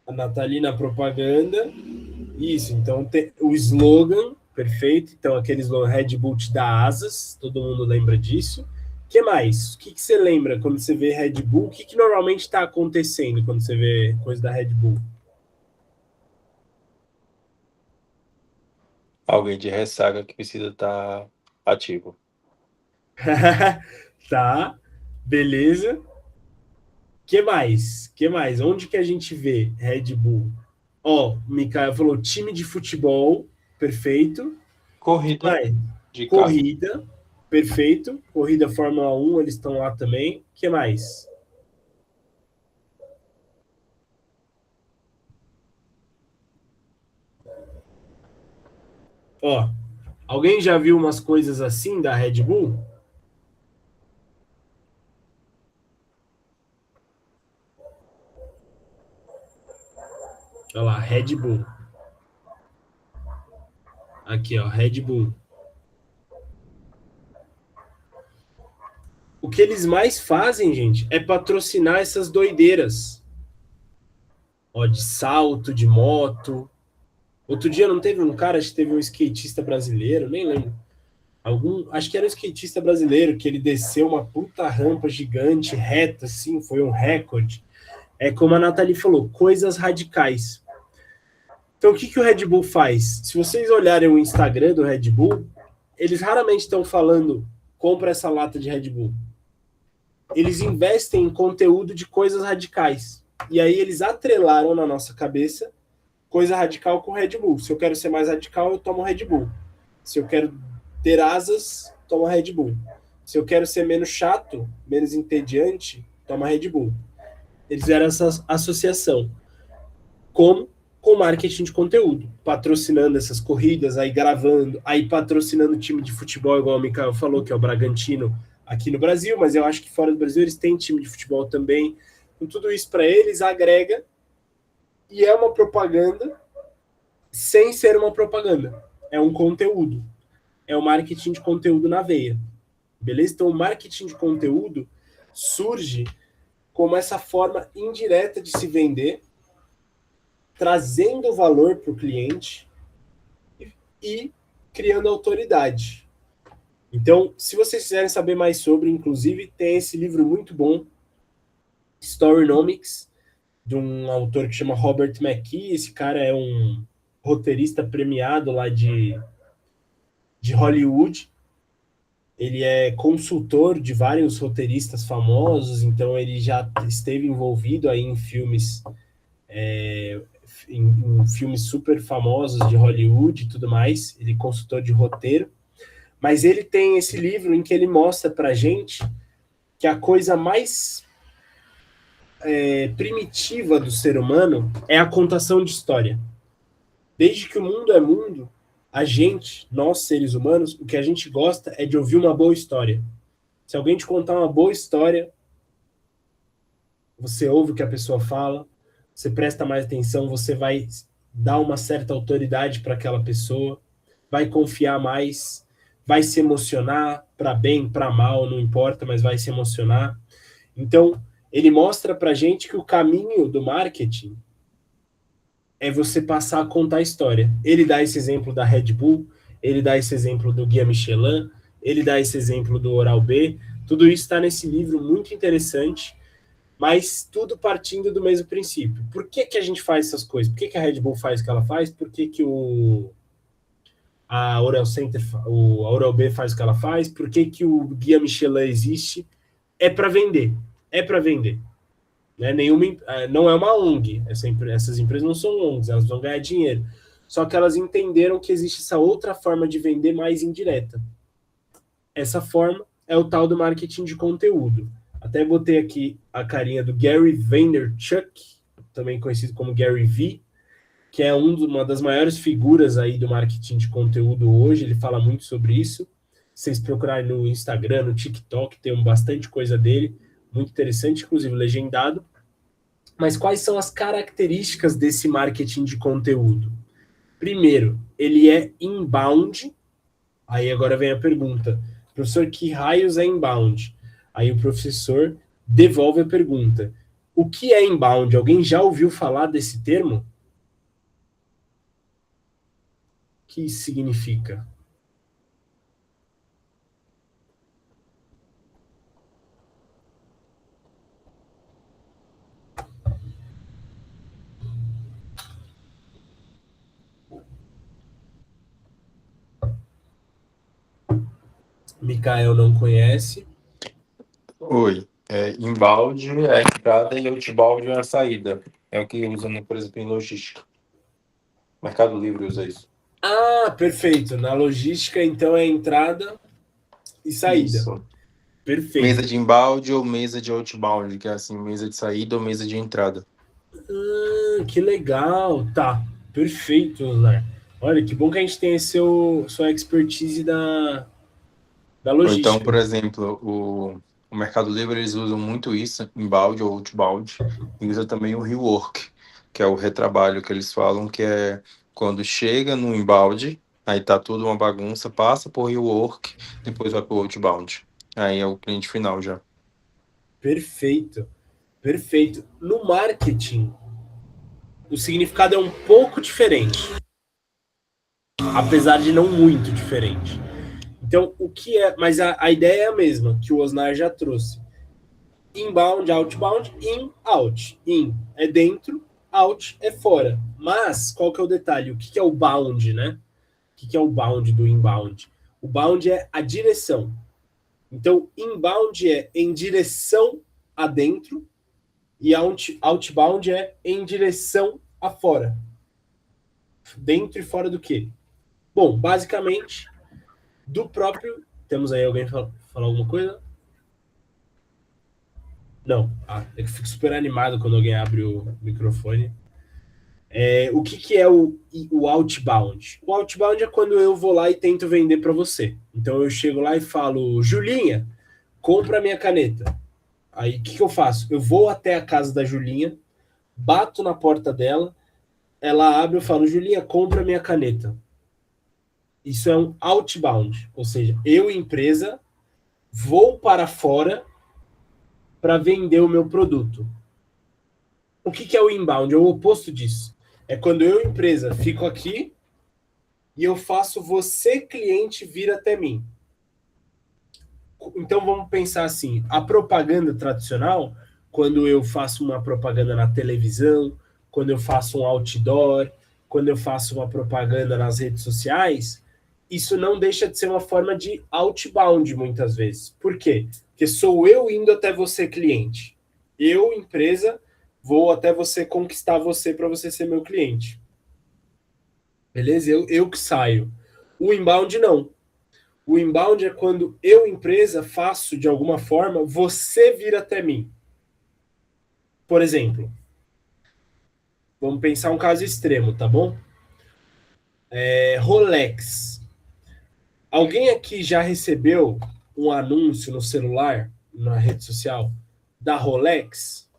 Speaker 1: A Nathalie na propaganda. Isso, então tem o slogan, perfeito. Então aquele slogan Red Bull te dá asas, todo mundo lembra disso. O que mais? O que você lembra quando você vê Red Bull? O que normalmente está acontecendo quando você vê coisa da Red Bull?
Speaker 2: Alguém de ressaca que precisa estar ativo.
Speaker 1: Tá, beleza. Que mais? Onde que a gente vê Red Bull? Ó, o Mikael falou time de futebol, perfeito.
Speaker 2: Corrida de carro.
Speaker 1: Corrida, perfeito. Corrida Fórmula 1, eles estão lá também. Que mais? Ó, alguém já viu umas coisas assim da Red Bull? Olha lá, Red Bull. Aqui, ó, Red Bull. O que eles mais fazem, gente, é patrocinar essas doideiras. Ó, de salto, de moto. Outro dia não teve um cara, acho que teve um skatista brasileiro, nem lembro. Acho que era um skatista brasileiro, que ele desceu uma puta rampa gigante, reta, assim, foi um recorde. É como a Nathalie falou, coisas radicais. Então, o que o Red Bull faz? Se vocês olharem o Instagram do Red Bull, eles raramente estão falando, compra essa lata de Red Bull. Eles investem em conteúdo de coisas radicais. E aí eles atrelaram na nossa cabeça coisa radical com Red Bull. Se eu quero ser mais radical, eu tomo Red Bull. Se eu quero ter asas, tomo Red Bull. Se eu quero ser menos chato, menos entediante, tomo Red Bull. Eles fizeram essa associação com marketing de conteúdo, patrocinando essas corridas, aí gravando, aí patrocinando o time de futebol, igual o Mikael falou, que é o Bragantino aqui no Brasil, mas eu acho que fora do Brasil eles têm time de futebol também, com tudo isso para eles, agrega e é uma propaganda sem ser uma propaganda. É um conteúdo. É o marketing de conteúdo na veia. Beleza? Então, o marketing de conteúdo surge como essa forma indireta de se vender, trazendo valor para o cliente e criando autoridade. Então, se vocês quiserem saber mais sobre, inclusive, tem esse livro muito bom, Storynomics, de um autor que chama Robert McKee. Esse cara é um roteirista premiado lá de Hollywood. Ele é consultor de vários roteiristas famosos, então ele já esteve envolvido aí em filmes, em filmes super famosos de Hollywood e tudo mais. Ele é consultor de roteiro. Mas ele tem esse livro em que ele mostra pra gente que a coisa mais primitiva do ser humano é a contação de história. Desde que o mundo é mundo, a gente, nós seres humanos, o que a gente gosta é de ouvir uma boa história. Se alguém te contar uma boa história, você ouve o que a pessoa fala, você presta mais atenção, você vai dar uma certa autoridade para aquela pessoa, vai confiar mais, vai se emocionar, para bem, para mal, não importa, mas vai se emocionar. Então, ele mostra para a gente que o caminho do marketing é você passar a contar a história. Ele dá esse exemplo da Red Bull, ele dá esse exemplo do Guia Michelin, ele dá esse exemplo do Oral-B. Tudo isso está nesse livro muito interessante, mas tudo partindo do mesmo princípio. Por que, que a gente faz essas coisas? Por que, que a Red Bull faz o que ela faz? Por que, que a Oral Center, a Oral-B faz o que ela faz? Por que, que o Guia Michelin existe? É para vender. É para vender. Né? Não é uma ONG. Essas empresas não são ONGs, elas vão ganhar dinheiro. Só que elas entenderam que existe essa outra forma de vender mais indireta. Essa forma é o tal do marketing de conteúdo. Até botei aqui a carinha do Gary Vaynerchuk, também conhecido como Gary V, que é uma das maiores figuras aí do marketing de conteúdo hoje. Ele fala muito sobre isso. Se vocês procurarem no Instagram, no TikTok, tem bastante coisa dele, muito interessante, inclusive legendado. Mas quais são as características desse marketing de conteúdo? Primeiro, ele é inbound. Aí agora vem a pergunta: professor, que raios é inbound? Aí o professor devolve a pergunta: o que é inbound? Alguém já ouviu falar desse termo? O que isso significa? Mikael não conhece.
Speaker 2: Oi. Inbound é a entrada e outbound é a saída. É o que usa, por exemplo, em logística. Mercado Livre usa isso.
Speaker 1: Ah, perfeito. Na logística, então, é entrada e saída.
Speaker 2: Isso.
Speaker 1: Perfeito.
Speaker 2: Mesa de inbound ou mesa de outbound, que é assim, mesa de saída ou mesa de entrada.
Speaker 1: Que legal. Tá, perfeito, Osnar. Olha, que bom que a gente tem sua expertise da logística.
Speaker 2: Ou então, por exemplo, o Mercado Livre, eles usam muito isso, inbound ou outbound, e usa também o rework, que é o retrabalho que eles falam, que é quando chega no inbound, aí tá tudo uma bagunça, passa por rework, depois vai pro outbound. Aí é o cliente final já.
Speaker 1: Perfeito, perfeito. No marketing, o significado é um pouco diferente, apesar de não muito diferente. Então, o que é... Mas a ideia é a mesma, que o Osnar já trouxe. Inbound, outbound, in, out. In é dentro, out é fora. Mas, qual que é o detalhe? O que é o bound, né? O que é o bound do inbound? O bound é a direção. Então, inbound é em direção a dentro e outbound é em direção a fora. Dentro e fora do quê? Bom, basicamente, do próprio... Temos aí alguém falar alguma coisa? Não. Eu fico super animado quando alguém abre o microfone. O que é o outbound? O outbound é quando eu vou lá e tento vender para você. Então eu chego lá e falo: Julinha, compra minha caneta. Aí o que eu faço? Eu vou até a casa da Julinha, bato na porta dela, ela abre, eu falo, Julinha, compra minha caneta. Isso é um outbound, ou seja, eu, empresa, vou para fora para vender o meu produto. O que é o inbound? É o oposto disso. É quando eu, empresa, fico aqui e eu faço você, cliente, vir até mim. Então vamos pensar assim, a propaganda tradicional, quando eu faço uma propaganda na televisão, quando eu faço um outdoor, quando eu faço uma propaganda nas redes sociais, isso não deixa de ser uma forma de outbound muitas vezes. Por quê? Porque sou eu indo até você, cliente. Eu, empresa, vou até você conquistar você para você ser meu cliente. Beleza? Eu que saio. O inbound não. O inbound é quando eu, empresa, faço de alguma forma você vir até mim. Por exemplo, vamos pensar um caso extremo, tá bom? Rolex. Alguém aqui já recebeu um anúncio no celular, na rede social, da Rolex?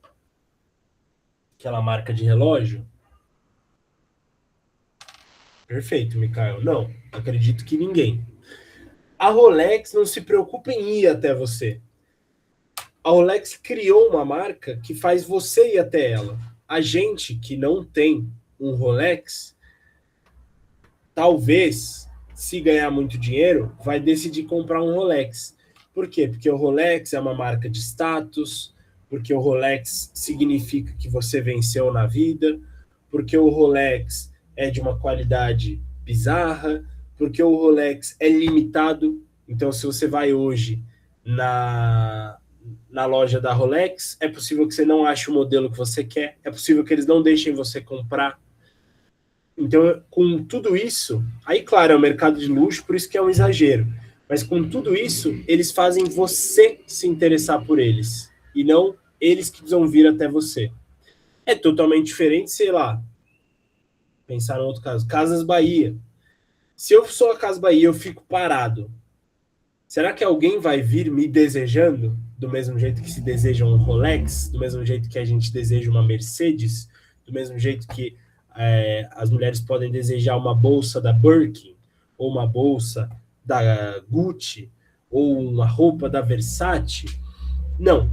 Speaker 1: Aquela marca de relógio? Perfeito, Mikael. Não, acredito que ninguém. A Rolex não se preocupa em ir até você. A Rolex criou uma marca que faz você ir até ela. A gente que não tem um Rolex, talvez, se ganhar muito dinheiro, vai decidir comprar um Rolex. Por quê? Porque o Rolex é uma marca de status, porque o Rolex significa que você venceu na vida, porque o Rolex é de uma qualidade bizarra, porque o Rolex é limitado. Então, se você vai hoje na loja da Rolex, é possível que você não ache o modelo que você quer, é possível que eles não deixem você comprar. Então, com tudo isso, aí, claro, é um mercado de luxo, por isso que é um exagero. Mas com tudo isso, eles fazem você se interessar por eles, e não eles que precisam vir até você. É totalmente diferente, sei lá, pensar em outro caso, Casas Bahia. Se eu sou a Casas Bahia, eu fico parado. Será que alguém vai vir me desejando do mesmo jeito que se deseja um Rolex, do mesmo jeito que a gente deseja uma Mercedes, do mesmo jeito que as mulheres podem desejar uma bolsa da Birkin, ou uma bolsa da Gucci, ou uma roupa da Versace? Não,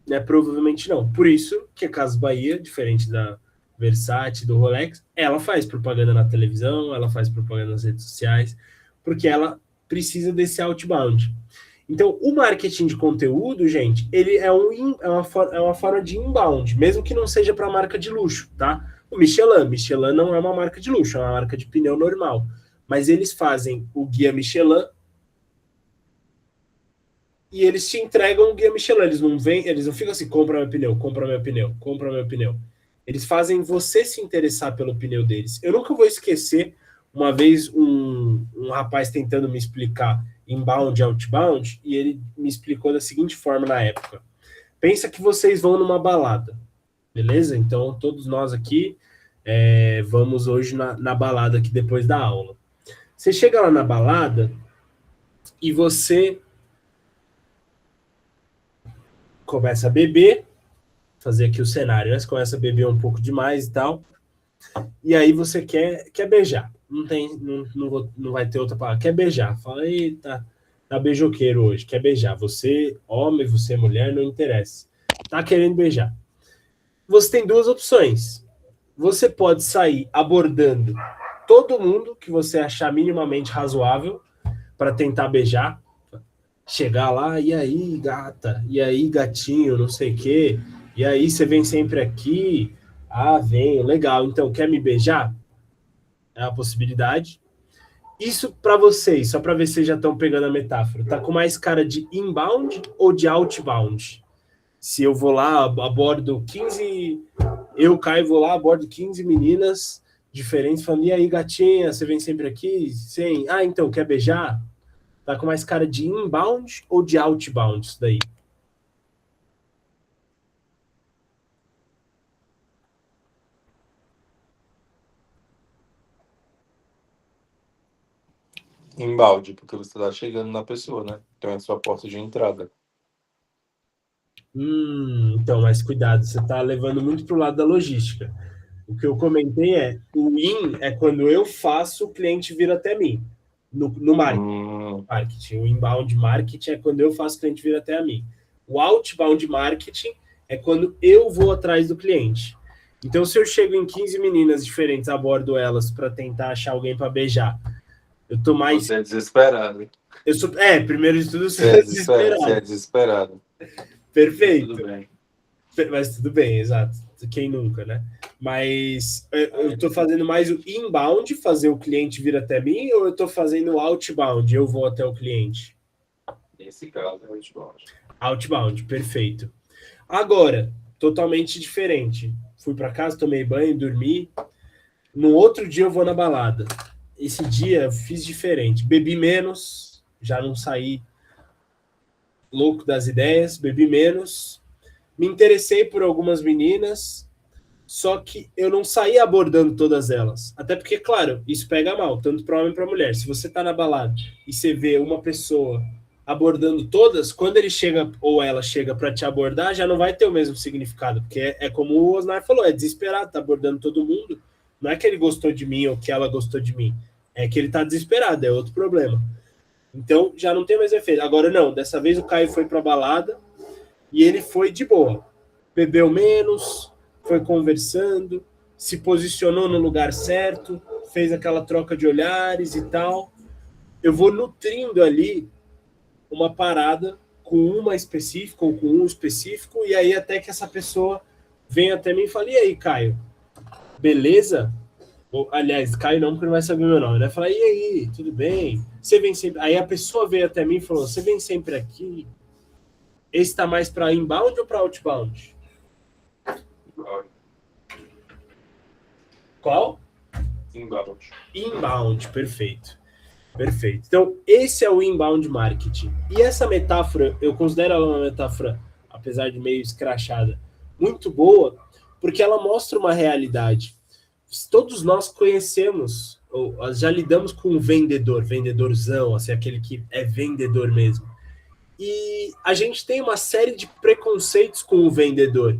Speaker 1: né? Provavelmente não. Por isso que a Casas Bahia, diferente da Versace, do Rolex, ela faz propaganda na televisão, ela faz propaganda nas redes sociais, porque ela precisa desse outbound. Então, o marketing de conteúdo, gente, ele é uma forma de inbound, mesmo que não seja para marca de luxo, tá? O Michelin não é uma marca de luxo, é uma marca de pneu normal. Mas eles fazem o guia Michelin e eles te entregam o guia Michelin. Eles não ficam assim, compra meu pneu, compra meu pneu, compra meu pneu. Eles fazem você se interessar pelo pneu deles. Eu nunca vou esquecer, uma vez um rapaz tentando me explicar inbound e outbound, e ele me explicou da seguinte forma na época. Pensa que vocês vão numa balada, beleza? Então, todos nós aqui vamos hoje na balada aqui depois da aula. Você chega lá na balada e você começa a beber, fazer aqui o cenário, né? Você começa a beber um pouco demais e tal, e aí você quer beijar. Não vai ter outra palavra. Quer beijar. Fala, eita, tá beijoqueiro hoje, quer beijar. Você, homem, você, mulher, não interessa. Tá querendo beijar. Você tem duas opções. Você pode sair abordando todo mundo que você achar minimamente razoável para tentar beijar. Chegar lá, e aí, gata? E aí, gatinho, não sei o quê? E aí, você vem sempre aqui? Ah, venho, legal. Então, quer me beijar? É uma possibilidade. Isso para vocês, só para ver se vocês já estão pegando a metáfora, tá com mais cara de inbound ou de outbound? Se eu vou lá, abordo 15, eu, Caio, vou lá, abordo 15 meninas diferentes, falando, e aí, gatinha, você vem sempre aqui? Sim. Ah, então, quer beijar? Tá com mais cara de inbound ou de outbound isso daí?
Speaker 2: Embalde, porque você está chegando na pessoa, né? Então é a sua porta de entrada.
Speaker 1: Então, mas cuidado, você está levando muito para o lado da logística. O que eu comentei é, o in é quando eu faço, o cliente vir até mim, no
Speaker 2: Hum,
Speaker 1: marketing. O inbound marketing é quando eu faço o cliente vir até a mim. O outbound marketing é quando eu vou atrás do cliente. Então, se eu chego em 15 meninas diferentes, abordo elas para tentar achar alguém para beijar, eu tô mais.
Speaker 2: você é desesperado.
Speaker 1: Primeiro de tudo,
Speaker 2: Você é
Speaker 1: você é
Speaker 2: desesperado. Você é
Speaker 1: desesperado.
Speaker 2: desesperado. Mas tudo
Speaker 1: Perfeito.
Speaker 2: bem.
Speaker 1: Mas tudo bem, exato. Quem nunca, né? Mas eu
Speaker 2: Aí,
Speaker 1: estou fazendo mais o inbound, fazer o cliente vir até mim, ou eu estou fazendo o outbound, eu vou até o cliente?
Speaker 2: nesse caso, eu te gosto.
Speaker 1: Outbound, perfeito. Agora, totalmente diferente. Fui para casa, tomei banho, dormi. No outro dia eu vou na balada. Esse dia eu fiz diferente. Bebi menos, já não saí louco das ideias, bebi menos. Me interessei por algumas meninas, só que eu não saí abordando todas elas. Até porque, claro, isso pega mal, tanto para homem para mulher. Se você tá na balada e você vê uma pessoa abordando todas, quando ele chega ou ela chega para te abordar, já não vai ter o mesmo significado, porque é como o Osnar falou, é desesperado, tá abordando todo mundo. Não é que ele gostou de mim ou que ela gostou de mim, é que ele tá desesperado, é outro problema. Então já não tem mais efeito. Agora não, dessa vez o Caio foi pra balada e ele foi de boa. Bebeu menos, foi conversando, se posicionou no lugar certo, fez aquela troca de olhares e tal. Eu vou nutrindo ali uma parada com uma específica ou com um específico, e aí até que essa pessoa venha até mim e fale: e aí, Caio, beleza? Ou, aliás, Caio não, porque não vai saber meu nome, né? Fala: e aí, tudo bem? Você vem sempre. Aí a pessoa veio até mim e falou: você vem sempre aqui? Esse está mais para inbound ou para outbound? Qual?
Speaker 2: Inbound.
Speaker 1: Inbound, perfeito. Perfeito. Então, esse é o inbound marketing. E essa metáfora, eu considero ela uma metáfora, apesar de meio escrachada, muito boa, porque ela mostra uma realidade. Todos nós conhecemos, ou já lidamos com um vendedor, vendedorzão, assim, aquele que é vendedor mesmo. E a gente tem uma série de preconceitos com o vendedor.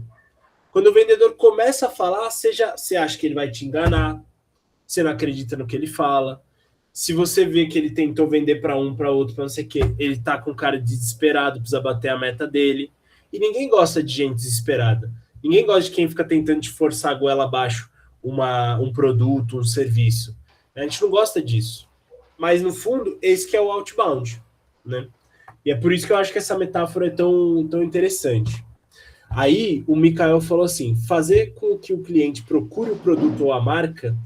Speaker 1: Quando o vendedor começa a falar, você acha que ele vai te enganar, você não acredita no que ele fala. Se você vê que ele tentou vender para um, para outro, para não sei o quê, ele tá com cara de desesperado, precisa bater a meta dele. E ninguém gosta de gente desesperada. Ninguém gosta de quem fica tentando te forçar a goela abaixo um produto, um serviço. A gente não gosta disso. Mas, no fundo, esse que é o outbound. Né? E é por isso que eu acho que essa metáfora é tão interessante. Aí, o Mikael falou assim, fazer com que o cliente procure o produto ou a marca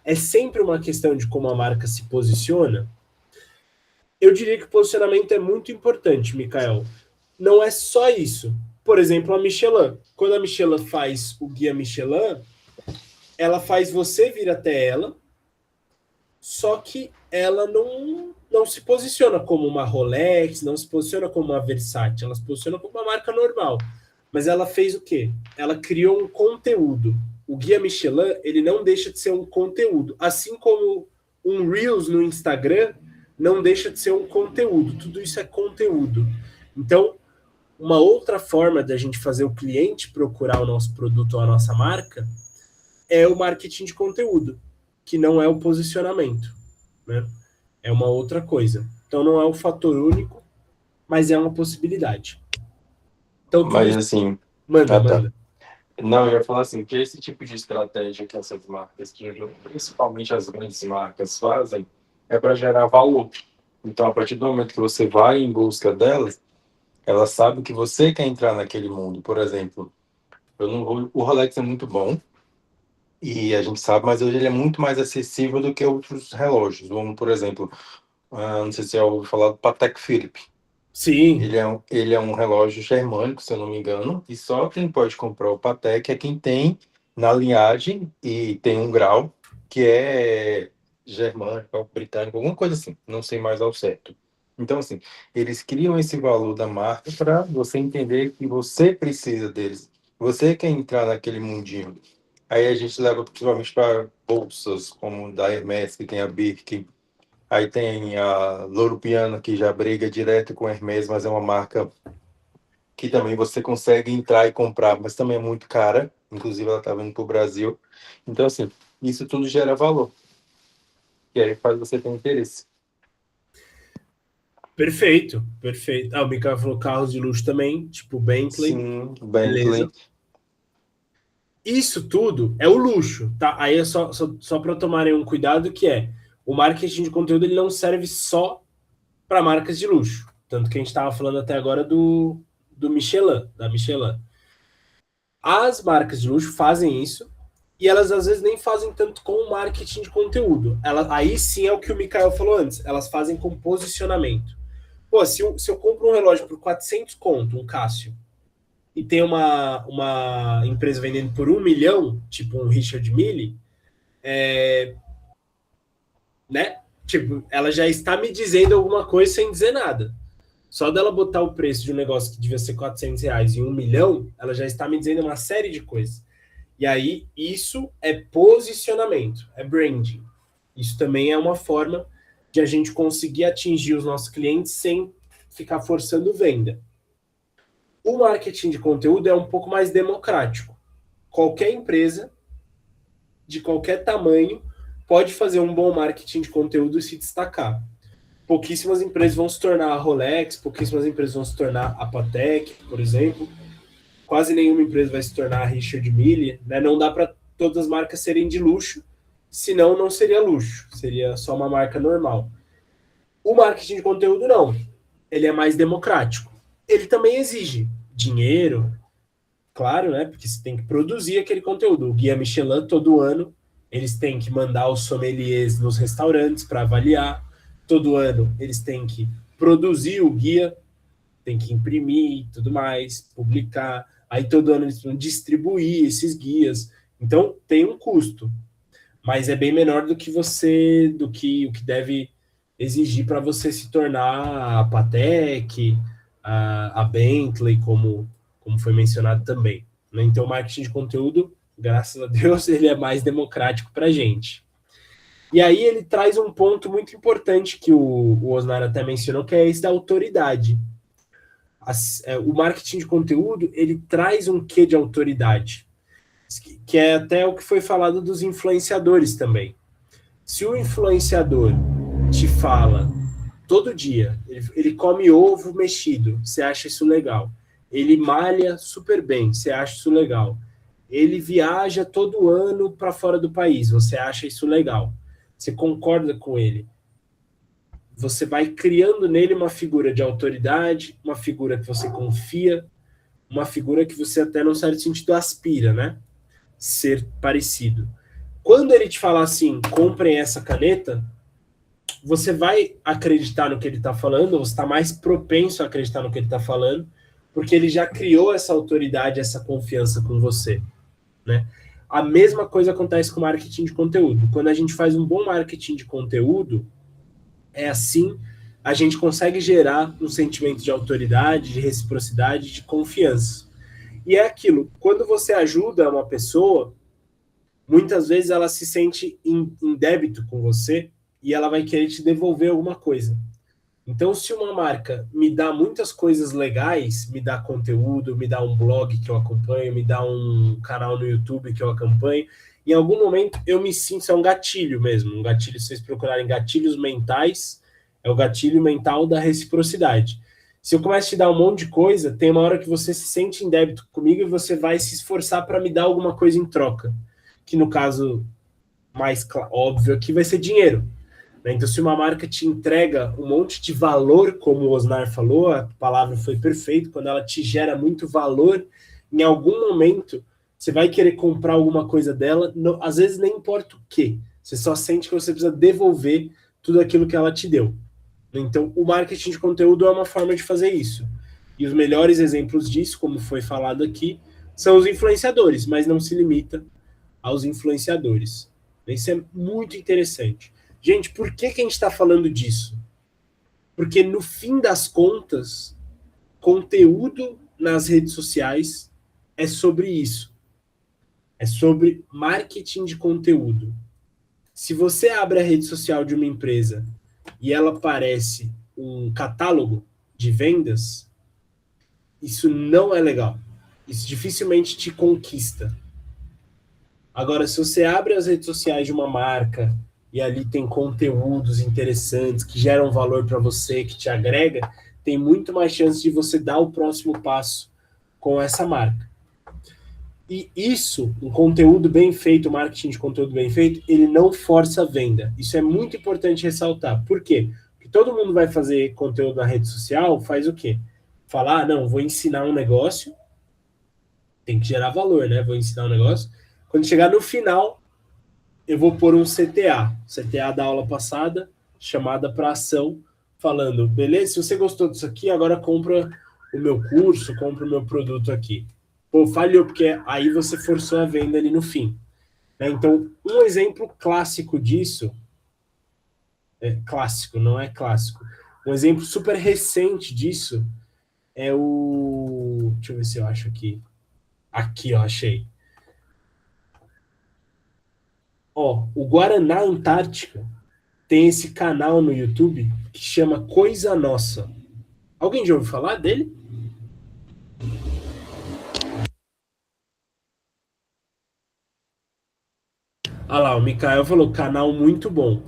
Speaker 1: é sempre uma questão de como a marca se posiciona. Eu diria que o posicionamento é muito importante, Mikael. Não é só isso. Por exemplo, a Michelin. Quando a Michelin faz o guia Michelin, ela faz você vir até ela, só que ela não se posiciona como uma Rolex, não se posiciona como uma Versace, ela se posiciona como uma marca normal. Mas ela fez o quê? Ela criou um conteúdo. O Guia Michelin, ele não deixa de ser um conteúdo. Assim como um Reels no Instagram não deixa de ser um conteúdo. Tudo isso é conteúdo. Então, uma outra forma da gente fazer o cliente procurar o nosso produto ou a nossa marca é o marketing de conteúdo, que não é o posicionamento, né? É uma outra coisa. Então não é um fator único, mas é uma possibilidade. Então tudo
Speaker 2: Mas
Speaker 1: isso
Speaker 2: assim,
Speaker 1: manda,
Speaker 2: ah tá.
Speaker 1: manda.
Speaker 2: Não, eu ia falar assim, que esse tipo de estratégia que essas marcas, principalmente as grandes marcas, fazem, é para gerar valor. Então, a partir do momento que você vai em busca delas, elas sabem que você quer entrar naquele mundo. Por exemplo, eu não vou, o Rolex é muito bom, e a gente sabe, mas hoje ele é muito mais acessível do que outros relógios. Vamos, por exemplo, não sei se você já ouviu falar do Patek Philippe.
Speaker 1: Sim,
Speaker 2: Ele é um relógio germânico, se eu não me engano, e só quem pode comprar o Patek é quem tem na linhagem e tem um grau que é germânico, ou britânico, alguma coisa assim, não sei mais ao certo. Então, assim, eles criam esse valor da marca para você entender que você precisa deles. Você quer entrar naquele mundinho. Aí a gente leva principalmente para bolsas, como da Hermès, que tem a Birkin. Aí tem a Loro Piana, que já briga direto com a Hermès, mas é uma marca que também você consegue entrar e comprar, mas também é muito cara. Inclusive, ela está vindo para o Brasil. Então, assim, isso tudo gera valor. E aí faz você ter interesse.
Speaker 1: Perfeito, perfeito. O Mikael falou carros de luxo também, tipo Bentley.
Speaker 2: Sim,
Speaker 1: Beleza.
Speaker 2: Bentley.
Speaker 1: Isso tudo é o luxo, tá? Aí é só para tomarem um cuidado que o marketing de conteúdo ele não serve só para marcas de luxo. Tanto que a gente estava falando até agora do Michelin, da Michelin. As marcas de luxo fazem isso e elas às vezes nem fazem tanto com o marketing de conteúdo. Aí sim é o que o Mikael falou antes, elas fazem com posicionamento. Pô, se eu compro um relógio por 400 conto, um Cássio, e tem uma empresa vendendo por 1 milhão, tipo um Richard Mille, né? Tipo, ela já está me dizendo alguma coisa sem dizer nada. Só dela botar o preço de um negócio que devia ser R$ 400 em 1 milhão, ela já está me dizendo uma série de coisas. E aí, isso é posicionamento, é branding. Isso também é uma forma de a gente conseguir atingir os nossos clientes sem ficar forçando venda. O marketing de conteúdo é um pouco mais democrático. Qualquer empresa, de qualquer tamanho, pode fazer um bom marketing de conteúdo e se destacar. Pouquíssimas empresas vão se tornar a Rolex, pouquíssimas empresas vão se tornar a Patek, por exemplo. Quase nenhuma empresa vai se tornar a Richard Mille, né? Não dá para todas as marcas serem de luxo, senão não seria luxo, seria só uma marca normal. O marketing de conteúdo não, ele é mais democrático. Ele também exige dinheiro, claro, né? Porque você tem que produzir aquele conteúdo. O Guia Michelin, todo ano, eles têm que mandar os sommeliers nos restaurantes para avaliar. Todo ano, eles têm que produzir o guia, tem que imprimir tudo mais, publicar. Aí todo ano eles vão distribuir esses guias. Então, tem um custo. Mas é bem menor do que o que deve exigir para você se tornar a Patek, a Bentley, como foi mencionado também. Né? Então, o marketing de conteúdo, graças a Deus, ele é mais democrático para a gente. E aí ele traz um ponto muito importante que o Osnar até mencionou, que é esse da autoridade. O marketing de conteúdo, ele traz um quê de autoridade, que é até o que foi falado dos influenciadores também. Se o influenciador te fala todo dia, ele come ovo mexido, você acha isso legal. Ele malha super bem, você acha isso legal. Ele viaja todo ano para fora do país, você acha isso legal. Você concorda com ele. Você vai criando nele uma figura de autoridade, uma figura que você confia, uma figura que você até, num certo sentido, aspira, né? Ser parecido. Quando ele te falar assim, comprem essa caneta, você vai acreditar no que ele está falando, ou você está mais propenso a acreditar no que ele está falando, porque ele já criou essa autoridade, essa confiança com você, né? A mesma coisa acontece com marketing de conteúdo. Quando a gente faz um bom marketing de conteúdo, assim, a gente consegue gerar um sentimento de autoridade, de reciprocidade, de confiança. E é aquilo, quando você ajuda uma pessoa, muitas vezes ela se sente em débito com você e ela vai querer te devolver alguma coisa. Então, se uma marca me dá muitas coisas legais, me dá conteúdo, me dá um blog que eu acompanho, me dá um canal no YouTube que eu acompanho, em algum momento eu me sinto, isso é um gatilho mesmo, um gatilho, se vocês procurarem gatilhos mentais, é o gatilho mental da reciprocidade. Se eu começo a te dar um monte de coisa, tem uma hora que você se sente em débito comigo e você vai se esforçar para me dar alguma coisa em troca, que no caso mais óbvio aqui vai ser dinheiro. Então, se uma marca te entrega um monte de valor, como o Osnar falou, a palavra foi perfeita, quando ela te gera muito valor, em algum momento você vai querer comprar alguma coisa dela, não, às vezes nem importa o quê, você só sente que você precisa devolver tudo aquilo que ela te deu. Então, o marketing de conteúdo é uma forma de fazer isso. E os melhores exemplos disso, como foi falado aqui, são os influenciadores, mas não se limita aos influenciadores. Isso é muito interessante. Gente, por que a gente está falando disso? Porque, no fim das contas, conteúdo nas redes sociais é sobre isso. É sobre marketing de conteúdo. Se você abre a rede social de uma empresa e ela parece um catálogo de vendas, Isso não é legal. Isso dificilmente te conquista. Agora, se você abre as redes sociais de uma marca e ali tem conteúdos interessantes que geram valor para você, que te agrega, tem muito mais chance de você dar o próximo passo com essa marca. E isso, um conteúdo bem feito, marketing de conteúdo bem feito, ele não força a venda. Isso é muito importante ressaltar. Por quê? Porque todo mundo vai fazer conteúdo na rede social, faz o quê? Falar, não, vou ensinar um negócio, tem que gerar valor, né? Vou ensinar um negócio. Quando chegar no final, eu vou pôr um CTA. CTA da aula passada, chamada para ação, falando, beleza, se você gostou disso aqui, agora compra o meu curso, compra o meu produto aqui. Pô, falhou, porque aí você forçou a venda ali no fim. Né? Então, um exemplo clássico disso, clássico, não é clássico, um exemplo super recente disso é o... Deixa eu ver se eu acho aqui. Aqui, ó, achei. Ó, o Guaraná Antártica tem esse canal no YouTube que chama Coisa Nossa. Alguém já ouviu falar dele? Ah lá, o Mikael falou, canal muito bom.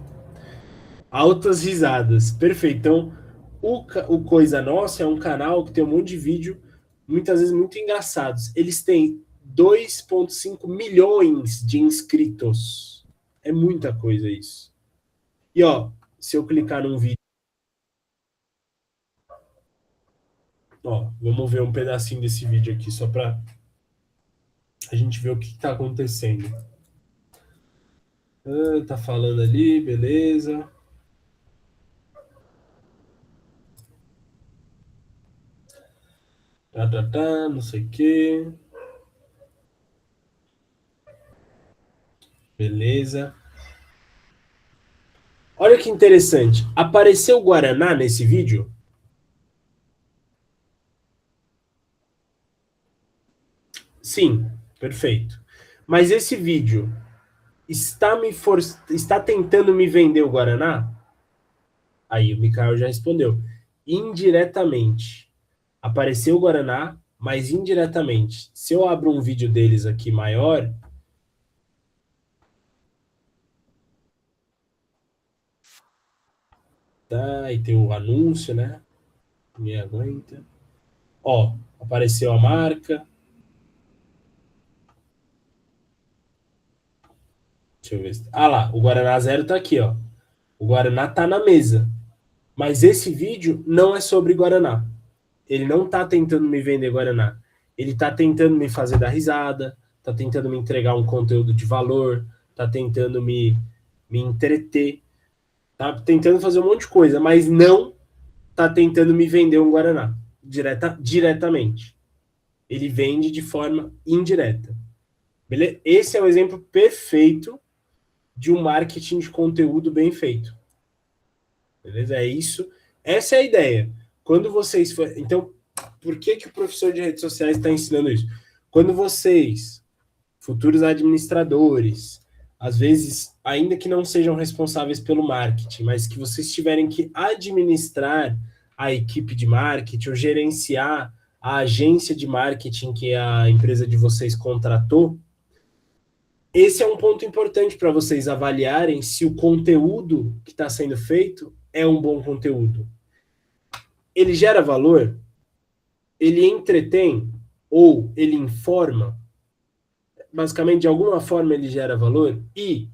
Speaker 1: Altas risadas. Perfeito. Então, o Coisa Nossa é um canal que tem um monte de vídeo, muitas vezes muito engraçados. Eles têm 2,5 milhões de inscritos. É muita coisa isso. E ó, se eu clicar num vídeo, ó, vamos ver um pedacinho desse vídeo aqui só para a gente ver o que está acontecendo. Tá falando ali, beleza. Não sei o que. Beleza. Olha que interessante. Apareceu o Guaraná nesse vídeo? Sim, perfeito. Mas esse vídeo está tentando me vender o Guaraná? Aí o Mikael já respondeu. Indiretamente. Apareceu o Guaraná, mas indiretamente. Se eu abro um vídeo deles aqui maior, tá, e tem o anúncio, né? Me aguenta. Ó, apareceu a marca. Deixa eu ver. Ah lá, o Guaraná Zero tá aqui, ó. O Guaraná tá na mesa. Mas esse vídeo não é sobre Guaraná. Ele não tá tentando me vender Guaraná. Ele tá tentando me fazer dar risada, tá tentando me entregar um conteúdo de valor, tá tentando me entreter, tá tentando fazer um monte de coisa, mas não tá tentando me vender um Guaraná diretamente. Ele vende de forma indireta. Beleza? Esse é o exemplo perfeito de um marketing de conteúdo bem feito. Beleza? É isso. Essa é a ideia. Quando vocês... Então, por que o professor de redes sociais está ensinando isso? Quando vocês, futuros administradores, às vezes, ainda que não sejam responsáveis pelo marketing, mas que vocês tiverem que administrar a equipe de marketing ou gerenciar a agência de marketing que a empresa de vocês contratou, esse é um ponto importante para vocês avaliarem se o conteúdo que está sendo feito é um bom conteúdo. Ele gera valor? Ele entretém? Ou ele informa? Basicamente, de alguma forma ele gera valor? E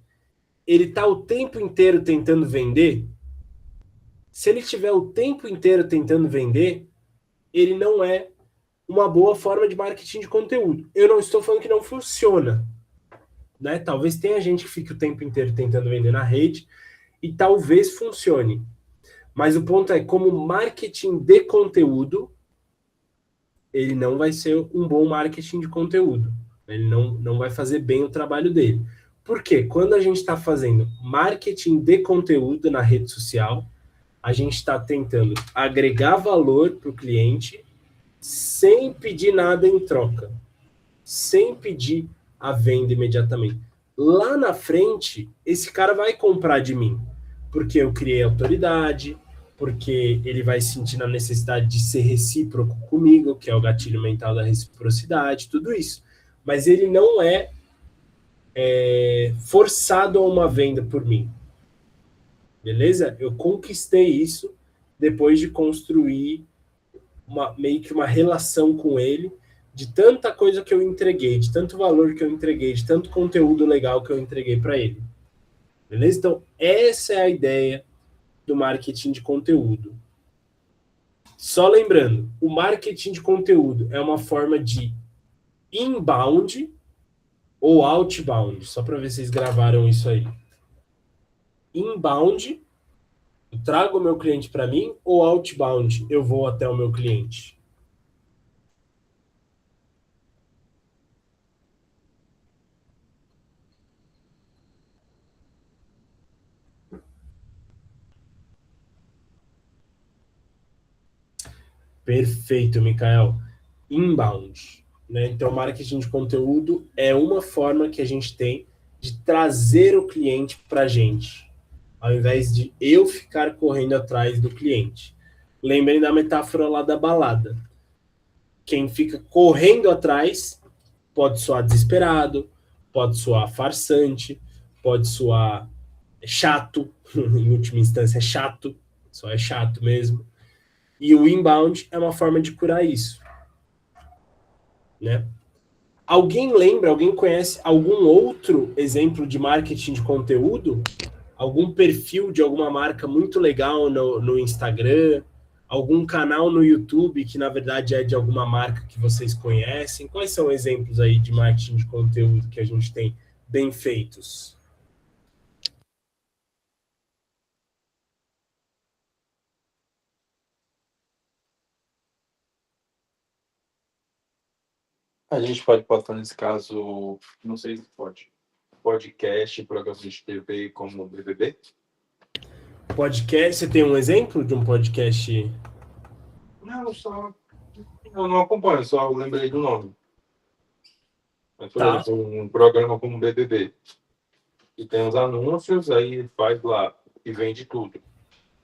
Speaker 1: ele está o tempo inteiro tentando vender? Se ele estiver o tempo inteiro tentando vender, ele não é uma boa forma de marketing de conteúdo. Eu não estou falando que não funciona. Né? Talvez tenha gente que fique o tempo inteiro tentando vender na rede e talvez funcione. Mas o ponto é, como marketing de conteúdo, ele não vai ser um bom marketing de conteúdo. Ele não vai fazer bem o trabalho dele. Por quê? Quando a gente está fazendo marketing de conteúdo na rede social, a gente está tentando agregar valor para o cliente sem pedir nada em troca. Sem pedir a venda imediatamente. Lá na frente, esse cara vai comprar de mim, porque eu criei autoridade, porque ele vai sentir a necessidade de ser recíproco comigo, que é o gatilho mental da reciprocidade, tudo isso. Mas ele não é forçado a uma venda por mim. Beleza? Eu conquistei isso depois de construir meio que uma relação com ele, de tanta coisa que eu entreguei, de tanto valor que eu entreguei, de tanto conteúdo legal que eu entreguei para ele. Beleza? Então, essa é a ideia do marketing de conteúdo. Só lembrando, o marketing de conteúdo é uma forma de inbound ou outbound, só para ver se vocês gravaram isso aí. Inbound, eu trago o meu cliente para mim, ou outbound, eu vou até o meu cliente? Perfeito, Mikael. Inbound. Né? Então, marketing de conteúdo é uma forma que a gente tem de trazer o cliente para a gente, ao invés de eu ficar correndo atrás do cliente. Lembrem da metáfora lá da balada. Quem fica correndo atrás pode soar desesperado, pode soar farsante, pode soar chato, em última instância é chato, só é chato mesmo. E o inbound é uma forma de curar isso. Né? Alguém lembra, alguém conhece algum outro exemplo de marketing de conteúdo? Algum perfil de alguma marca muito legal no Instagram? Algum canal no YouTube que, na verdade, é de alguma marca que vocês conhecem? Quais são exemplos aí de marketing de conteúdo que a gente tem bem feitos?
Speaker 2: A gente pode botar nesse caso, não sei se pode, podcast, programa de TV como o BBB?
Speaker 1: Podcast, você tem um exemplo de um podcast?
Speaker 2: Não, eu não acompanho, só lembrei do nome. Mas, por
Speaker 1: Tá.
Speaker 2: exemplo, um programa como o BBB, que tem os anúncios, aí ele faz lá e vende tudo.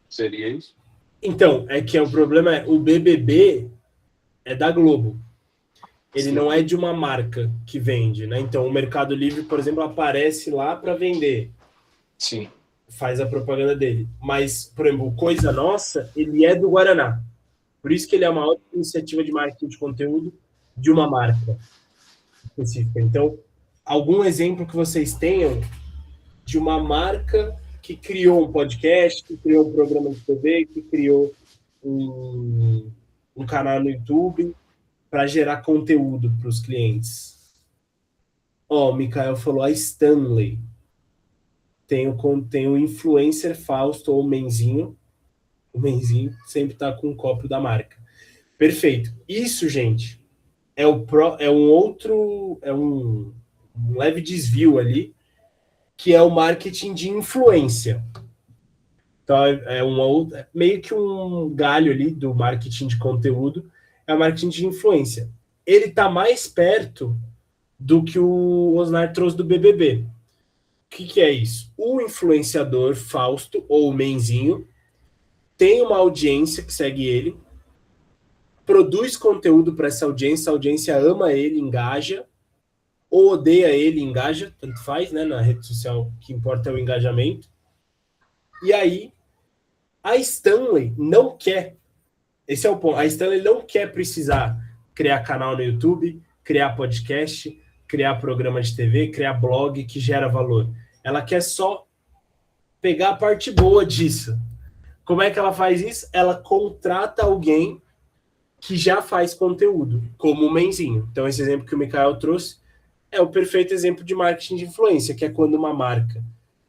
Speaker 2: Seria isso?
Speaker 1: Então, é que o problema é o BBB é da Globo. Ele
Speaker 2: Sim.
Speaker 1: não é de uma marca que vende, né? Então, o Mercado Livre, por exemplo, aparece lá para vender.
Speaker 2: Sim.
Speaker 1: Faz a propaganda dele. Mas, por exemplo, o Coisa Nossa, ele é do Guaraná. Por isso que ele é a maior iniciativa de marketing de conteúdo de uma marca específica. Então, algum exemplo que vocês tenham de uma marca que criou um podcast, que criou um programa de TV, que criou um canal no YouTube para gerar conteúdo para os clientes. Ó, o Mikael falou a Stanley. Tem o influencer Fausto ou Menzinho. O Menzinho sempre está com um copo da marca. Perfeito. Isso, gente, é um leve desvio ali, que é o marketing de influência. Então, meio que um galho ali do marketing de conteúdo, é o marketing de influência. Ele está mais perto do que o Osnar trouxe do BBB. O que é isso? O influenciador Fausto, ou o Menzinho, tem uma audiência que segue ele, produz conteúdo para essa audiência, a audiência ama ele, engaja, ou odeia ele, engaja, tanto faz, né? Na rede social, o que importa é o engajamento. E aí, a Stanley não quer, esse é o ponto, a Stanley não quer precisar criar canal no YouTube, criar podcast, criar programa de TV, criar blog que gera valor. Ela quer só pegar a parte boa disso. Como é que ela faz isso? Ela contrata alguém que já faz conteúdo, como o Menzinho. Então, esse exemplo que o Mikael trouxe é o perfeito exemplo de marketing de influência, que é quando uma marca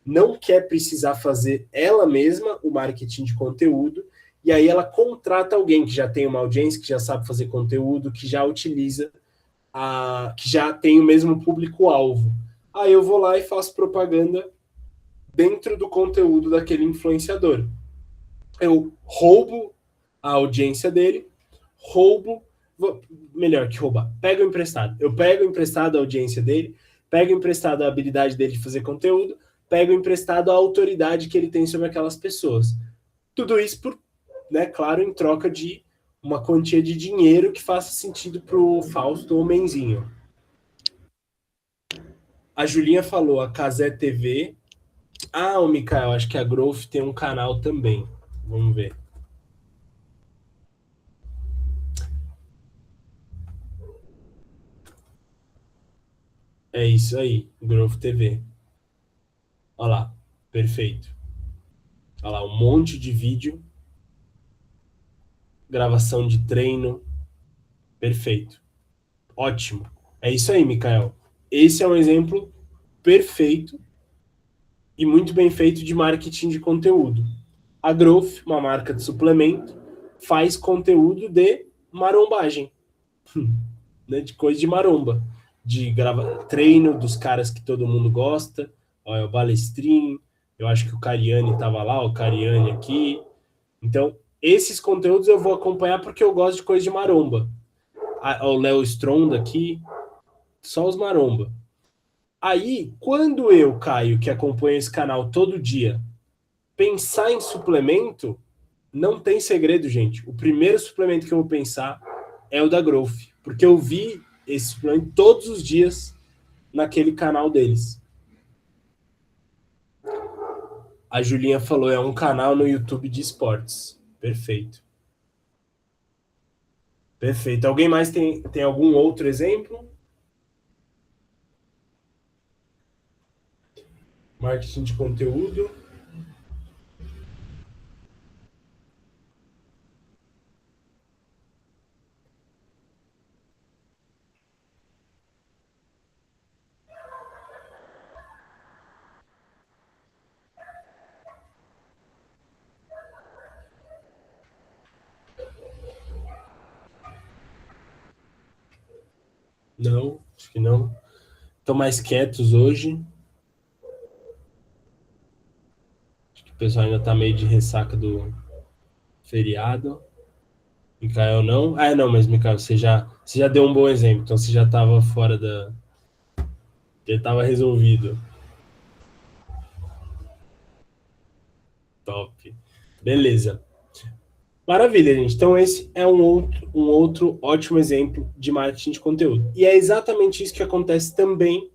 Speaker 1: não quer precisar fazer ela mesma o marketing de conteúdo, e aí ela contrata alguém que já tem uma audiência, que já sabe fazer conteúdo, que já utiliza, que já tem o mesmo público-alvo. Aí eu vou lá e faço propaganda dentro do conteúdo daquele influenciador. Eu roubo a audiência dele, melhor que roubar, pego emprestado. Eu pego emprestado a audiência dele, pego emprestado a habilidade dele de fazer conteúdo, pego emprestado a autoridade que ele tem sobre aquelas pessoas. Tudo isso por né, claro, em troca de uma quantia de dinheiro que faça sentido para o Fausto ou Menzinho. A Julinha falou, a Casé TV. Ah, o Mikael, acho que a Growth tem um canal também. Vamos ver. É isso aí, Growth TV. Olha lá, perfeito. Olha lá, um monte de vídeo. Gravação de treino. Perfeito. Ótimo. É isso aí, Mikael. Esse é um exemplo perfeito e muito bem feito de marketing de conteúdo. A Growth, uma marca de suplemento, faz conteúdo de marombagem. Né, de coisa de maromba. De treino dos caras que todo mundo gosta. Ó, é o Balestrin. Eu acho que o Cariani estava lá, o Cariani aqui. Então, esses conteúdos eu vou acompanhar porque eu gosto de coisa de maromba. O Léo Stronda aqui, só os maromba. Aí, quando eu, Caio, que acompanho esse canal todo dia, pensar em suplemento, não tem segredo, gente. O primeiro suplemento que eu vou pensar é o da Growth, porque eu vi esse suplemento todos os dias naquele canal deles. A Julinha falou, é um canal no YouTube de esportes. Perfeito. Perfeito. Alguém mais tem algum outro exemplo? Marketing de conteúdo. Não, acho que não. Estão mais quietos hoje. Acho que o pessoal ainda está meio de ressaca do feriado. Mikael não. Ah, não, mas Mikael, você já deu um bom exemplo. Então você já estava fora da. Já estava resolvido. Top. Beleza. Maravilha, gente. Então esse é um outro ótimo exemplo de marketing de conteúdo. E é exatamente isso que acontece também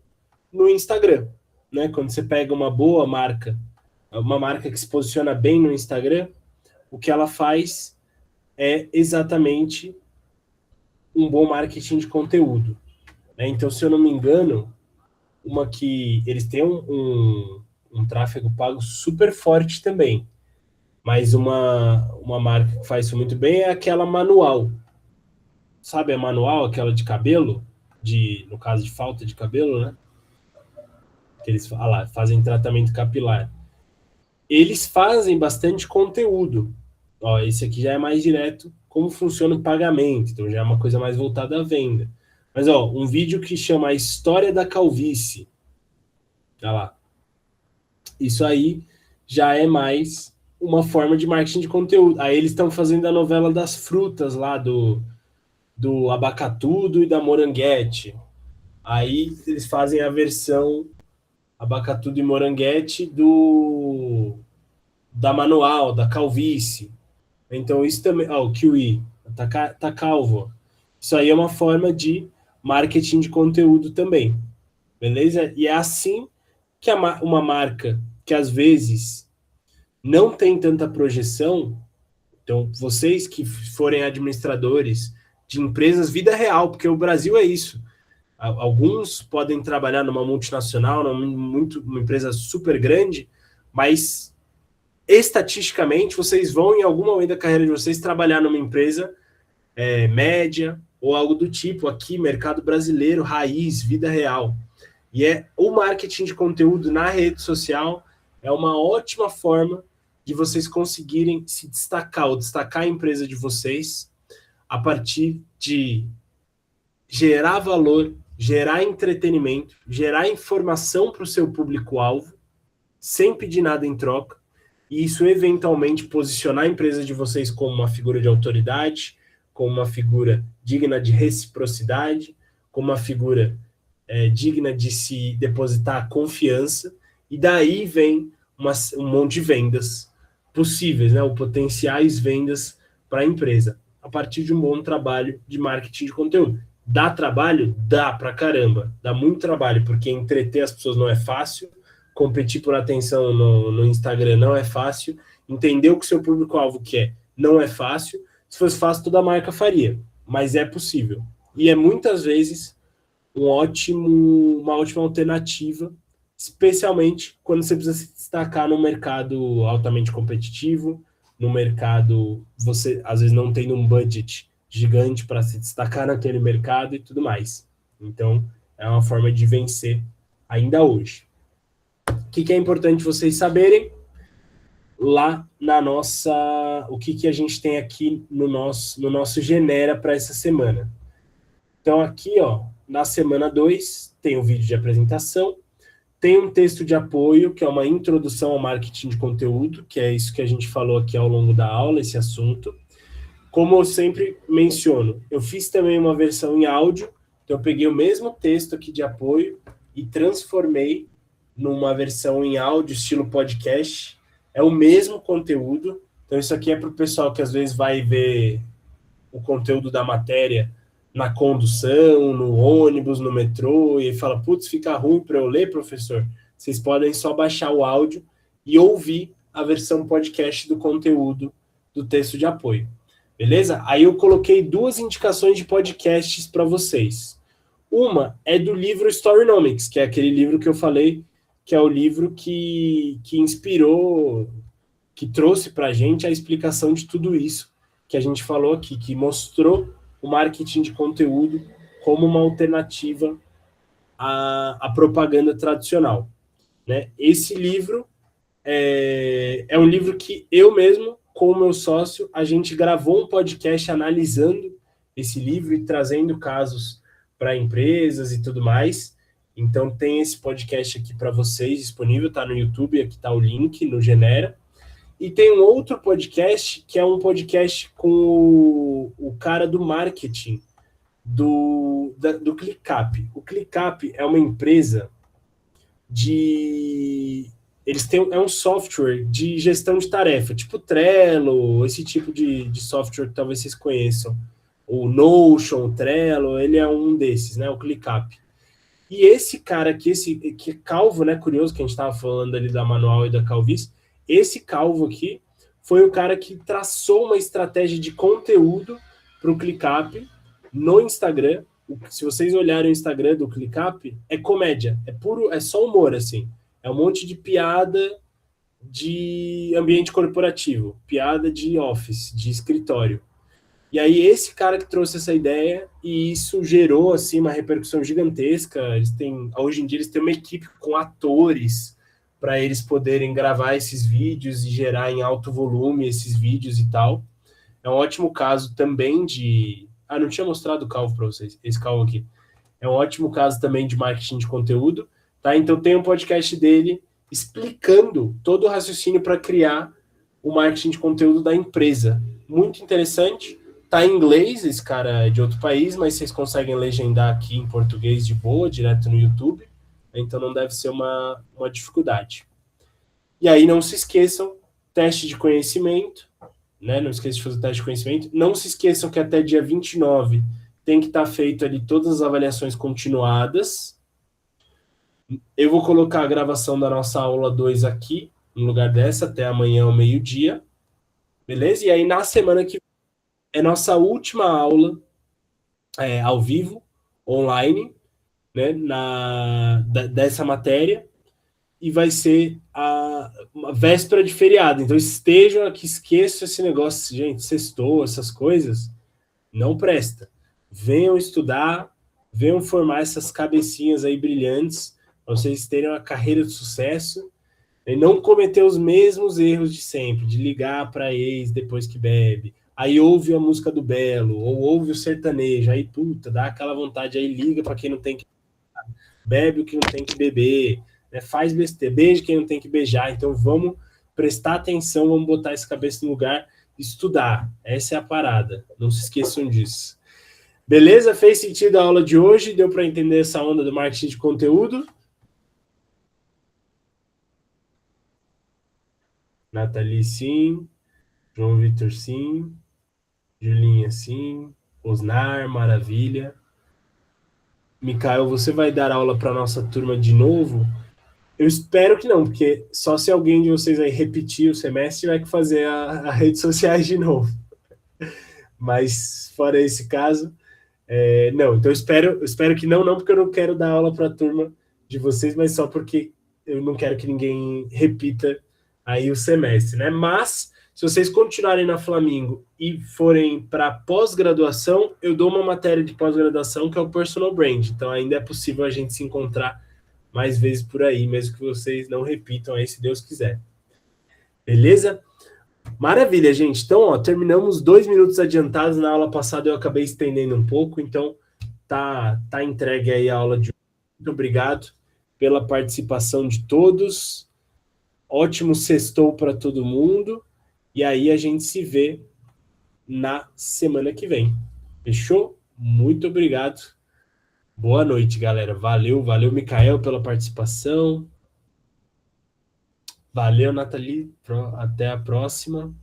Speaker 1: no Instagram, né? Quando você pega uma boa marca, uma marca que se posiciona bem no Instagram, o que ela faz é exatamente um bom marketing de conteúdo, né? Então, se eu não me engano, uma que eles têm um tráfego pago super forte também, mas uma marca que faz isso muito bem é aquela Manual. Sabe a Manual, aquela de cabelo? No caso de falta de cabelo, né? Que eles fazem tratamento capilar. Eles fazem bastante conteúdo. Ó, esse aqui já é mais direto, como funciona o pagamento. Então já é uma coisa mais voltada à venda. Mas, ó, um vídeo que chama A História da Calvície. Olha lá. Isso aí já é mais uma forma de marketing de conteúdo. Aí eles estão fazendo a novela das frutas lá, do abacatudo e da moranguete. Aí eles fazem a versão abacatudo e moranguete da manual, da calvície. Então isso também... Ó, o kiwi, tá calvo. Isso aí é uma forma de marketing de conteúdo também. Beleza? E é assim que uma marca que às vezes não tem tanta projeção, então vocês que forem administradores de empresas vida real, porque o Brasil é isso. Alguns podem trabalhar numa multinacional, uma empresa super grande, mas estatisticamente vocês vão em algum momento da carreira de vocês trabalhar numa empresa média ou algo do tipo, aqui, mercado brasileiro, raiz, vida real. E o marketing de conteúdo na rede social é uma ótima forma de vocês conseguirem se destacar ou destacar a empresa de vocês a partir de gerar valor, gerar entretenimento, gerar informação para o seu público-alvo, sem pedir nada em troca, e isso eventualmente posicionar a empresa de vocês como uma figura de autoridade, como uma figura digna de reciprocidade, como uma figura digna de se depositar confiança, e daí vem um monte de vendas possíveis, né, ou potenciais vendas para a empresa, a partir de um bom trabalho de marketing de conteúdo. Dá trabalho? Dá pra caramba. Dá muito trabalho, porque entreter as pessoas não é fácil, competir por atenção no Instagram não é fácil, entender o que o seu público-alvo quer não é fácil. Se fosse fácil, toda marca faria, mas é possível. E é muitas vezes uma ótima alternativa, especialmente quando você precisa se destacar num mercado altamente competitivo, no mercado você às vezes não tem um budget gigante para se destacar naquele mercado e tudo mais. Então, é uma forma de vencer ainda hoje. O que é importante vocês saberem? Lá na nossa... O que a gente tem aqui no nosso Genera para essa semana. Então, aqui, ó, na semana 2, tem um vídeo de apresentação, tem um texto de apoio, que é uma introdução ao marketing de conteúdo, que é isso que a gente falou aqui ao longo da aula, esse assunto. Como eu sempre menciono, eu fiz também uma versão em áudio, então eu peguei o mesmo texto aqui de apoio e transformei numa versão em áudio, estilo podcast. É o mesmo conteúdo, então isso aqui é para o pessoal que às vezes vai ver o conteúdo da matéria na condução, no ônibus, no metrô, e fala, putz, fica ruim para eu ler, professor. Vocês podem só baixar o áudio e ouvir a versão podcast do conteúdo do texto de apoio. Beleza? Aí eu coloquei 2 indicações de podcasts para vocês. Uma é do livro Storynomics, que é aquele livro que eu falei, que é o livro que inspirou, que trouxe para a gente a explicação de tudo isso que a gente falou aqui, que mostrou o marketing de conteúdo como uma alternativa à propaganda tradicional. Né? Esse livro é um livro que eu mesmo, com o meu sócio, a gente gravou um podcast analisando esse livro e trazendo casos para empresas e tudo mais. Então tem esse podcast aqui para vocês disponível, está no YouTube, aqui está o link no Genera. E tem um outro podcast, que é um podcast com o cara do marketing do ClickUp. O ClickUp é uma empresa eles têm um software de gestão de tarefa, tipo Trello, esse tipo de software que talvez vocês conheçam. O Notion, o Trello, ele é um desses, né? O ClickUp. E esse cara aqui, que é calvo, né? Curioso, que a gente estava falando ali da manual e da calvície. Esse calvo aqui foi o cara que traçou uma estratégia de conteúdo para o ClickUp no Instagram. Se vocês olharem o Instagram do ClickUp, é comédia, é só humor, assim. É um monte de piada de ambiente corporativo, piada de office, de escritório. E aí esse cara que trouxe essa ideia, e isso gerou assim uma repercussão gigantesca. Hoje em dia eles têm uma equipe com atores para eles poderem gravar esses vídeos e gerar em alto volume esses vídeos e tal. É um ótimo caso também de... não tinha mostrado o calvo para vocês, esse calvo aqui. É um ótimo caso também de marketing de conteúdo, tá? Então tem um podcast dele explicando todo o raciocínio para criar o marketing de conteúdo da empresa. Muito interessante. Tá em inglês, esse cara é de outro país, mas vocês conseguem legendar aqui em português de boa, direto no YouTube. Então não deve ser uma dificuldade. E aí não se esqueçam, teste de conhecimento, né? Não esqueçam de fazer o teste de conhecimento. Não se esqueçam que até dia 29 tem que estar feito ali todas as avaliações continuadas. Eu vou colocar a gravação da nossa aula 2 aqui, no lugar dessa, até amanhã ao meio-dia. Beleza? E aí na semana que é nossa última aula ao vivo, online, né, dessa matéria, e vai ser uma véspera de feriado. Então estejam aqui, esqueçam esse negócio, gente, sextou, essas coisas, não presta. Venham estudar, venham formar essas cabecinhas aí brilhantes, para vocês terem uma carreira de sucesso, e não cometer os mesmos erros de sempre, de ligar para ex depois que bebe, aí ouve a música do Belo, ou ouve o sertanejo, aí puta, dá aquela vontade, aí liga para quem não tem que bebe o que não tem que beber, né? Faz besteira, beija quem não tem que beijar. Então vamos prestar atenção, vamos botar essa cabeça no lugar, estudar. Essa é a parada, não se esqueçam disso. Beleza? Fez sentido a aula de hoje? Deu para entender essa onda do marketing de conteúdo? Nathalie, sim. João Vitor, sim. Julinha, sim. Osnar, maravilha. Mikael, você vai dar aula para nossa turma de novo? Eu espero que não, porque só se alguém de vocês aí repetir o semestre vai que fazer a redes sociais de novo. Mas fora esse caso, não. Então eu espero que não, porque eu não quero dar aula para a turma de vocês, mas só porque eu não quero que ninguém repita aí o semestre, né? Mas se vocês continuarem na Flamingo e forem para pós-graduação, eu dou uma matéria de pós-graduação que é o Personal Brand. Então ainda é possível a gente se encontrar mais vezes por aí, mesmo que vocês não repitam aí, se Deus quiser. Beleza? Maravilha, gente. Então, ó, terminamos 2 minutos adiantados. Na aula passada eu acabei estendendo um pouco, então tá entregue aí a aula de hoje. Muito obrigado pela participação de todos. Ótimo sextou para todo mundo. E aí a gente se vê na semana que vem. Fechou? Muito obrigado. Boa noite, galera. Valeu, valeu, Mikael, pela participação. Valeu, Nathalie. Até a próxima.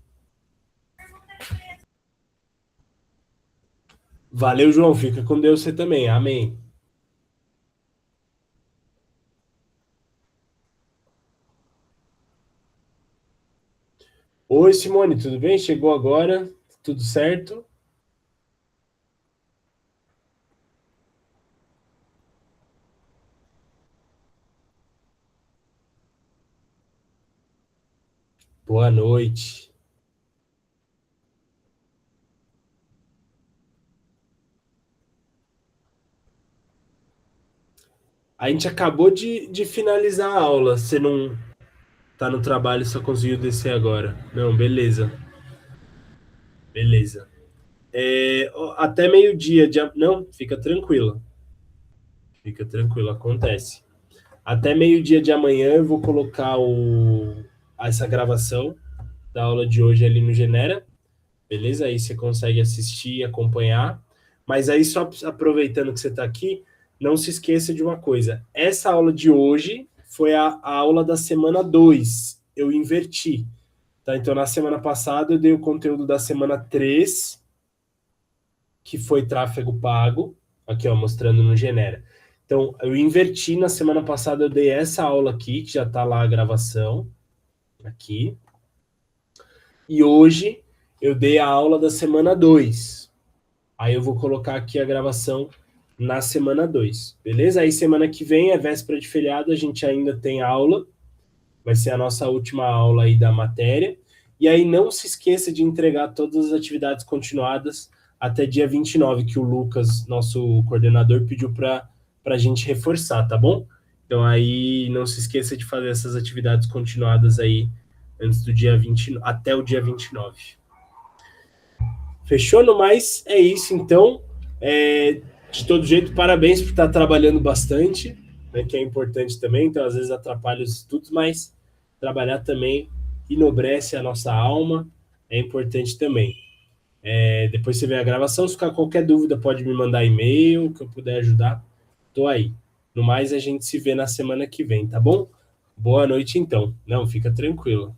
Speaker 1: Valeu, João. Fica com Deus você também. Amém. Oi, Simone, tudo bem? Chegou agora? Tudo certo? Boa noite. A gente acabou de finalizar a aula. Você não tá no trabalho, só conseguiu descer agora. Não, beleza. Beleza. Até meio-dia. Não, fica tranquila. Fica tranquilo, acontece. Até meio-dia de amanhã eu vou colocar essa gravação da aula de hoje ali no Genera. Beleza? Aí você consegue assistir e acompanhar. Mas aí, só aproveitando que você está aqui, não se esqueça de uma coisa. Essa aula de hoje foi a aula da semana 2. Eu inverti. Tá? Então, na semana passada, eu dei o conteúdo da semana 3, que foi tráfego pago. Aqui, ó, mostrando no Genera. Então, eu inverti. Na semana passada, eu dei essa aula aqui, que já está lá a gravação. Aqui. E hoje, eu dei a aula da semana 2. Aí eu vou colocar aqui a gravação na semana 2, beleza? Aí semana que vem é véspera de feriado, a gente ainda tem aula, vai ser a nossa última aula aí da matéria. E aí não se esqueça de entregar todas as atividades continuadas até dia 29, que o Lucas, nosso coordenador, pediu para a gente reforçar, tá bom? Então aí não se esqueça de fazer essas atividades continuadas aí antes do dia 20, até o dia 29. Fechou? No mais, é isso então. De todo jeito, parabéns por estar trabalhando bastante, né, que é importante também. Então, às vezes atrapalha os estudos, mas trabalhar também enobrece a nossa alma, é importante também. Depois você vê a gravação, se ficar qualquer dúvida, pode me mandar e-mail, que eu puder ajudar. Tô aí. No mais, a gente se vê na semana que vem, tá bom? Boa noite, então. Não, fica tranquilo.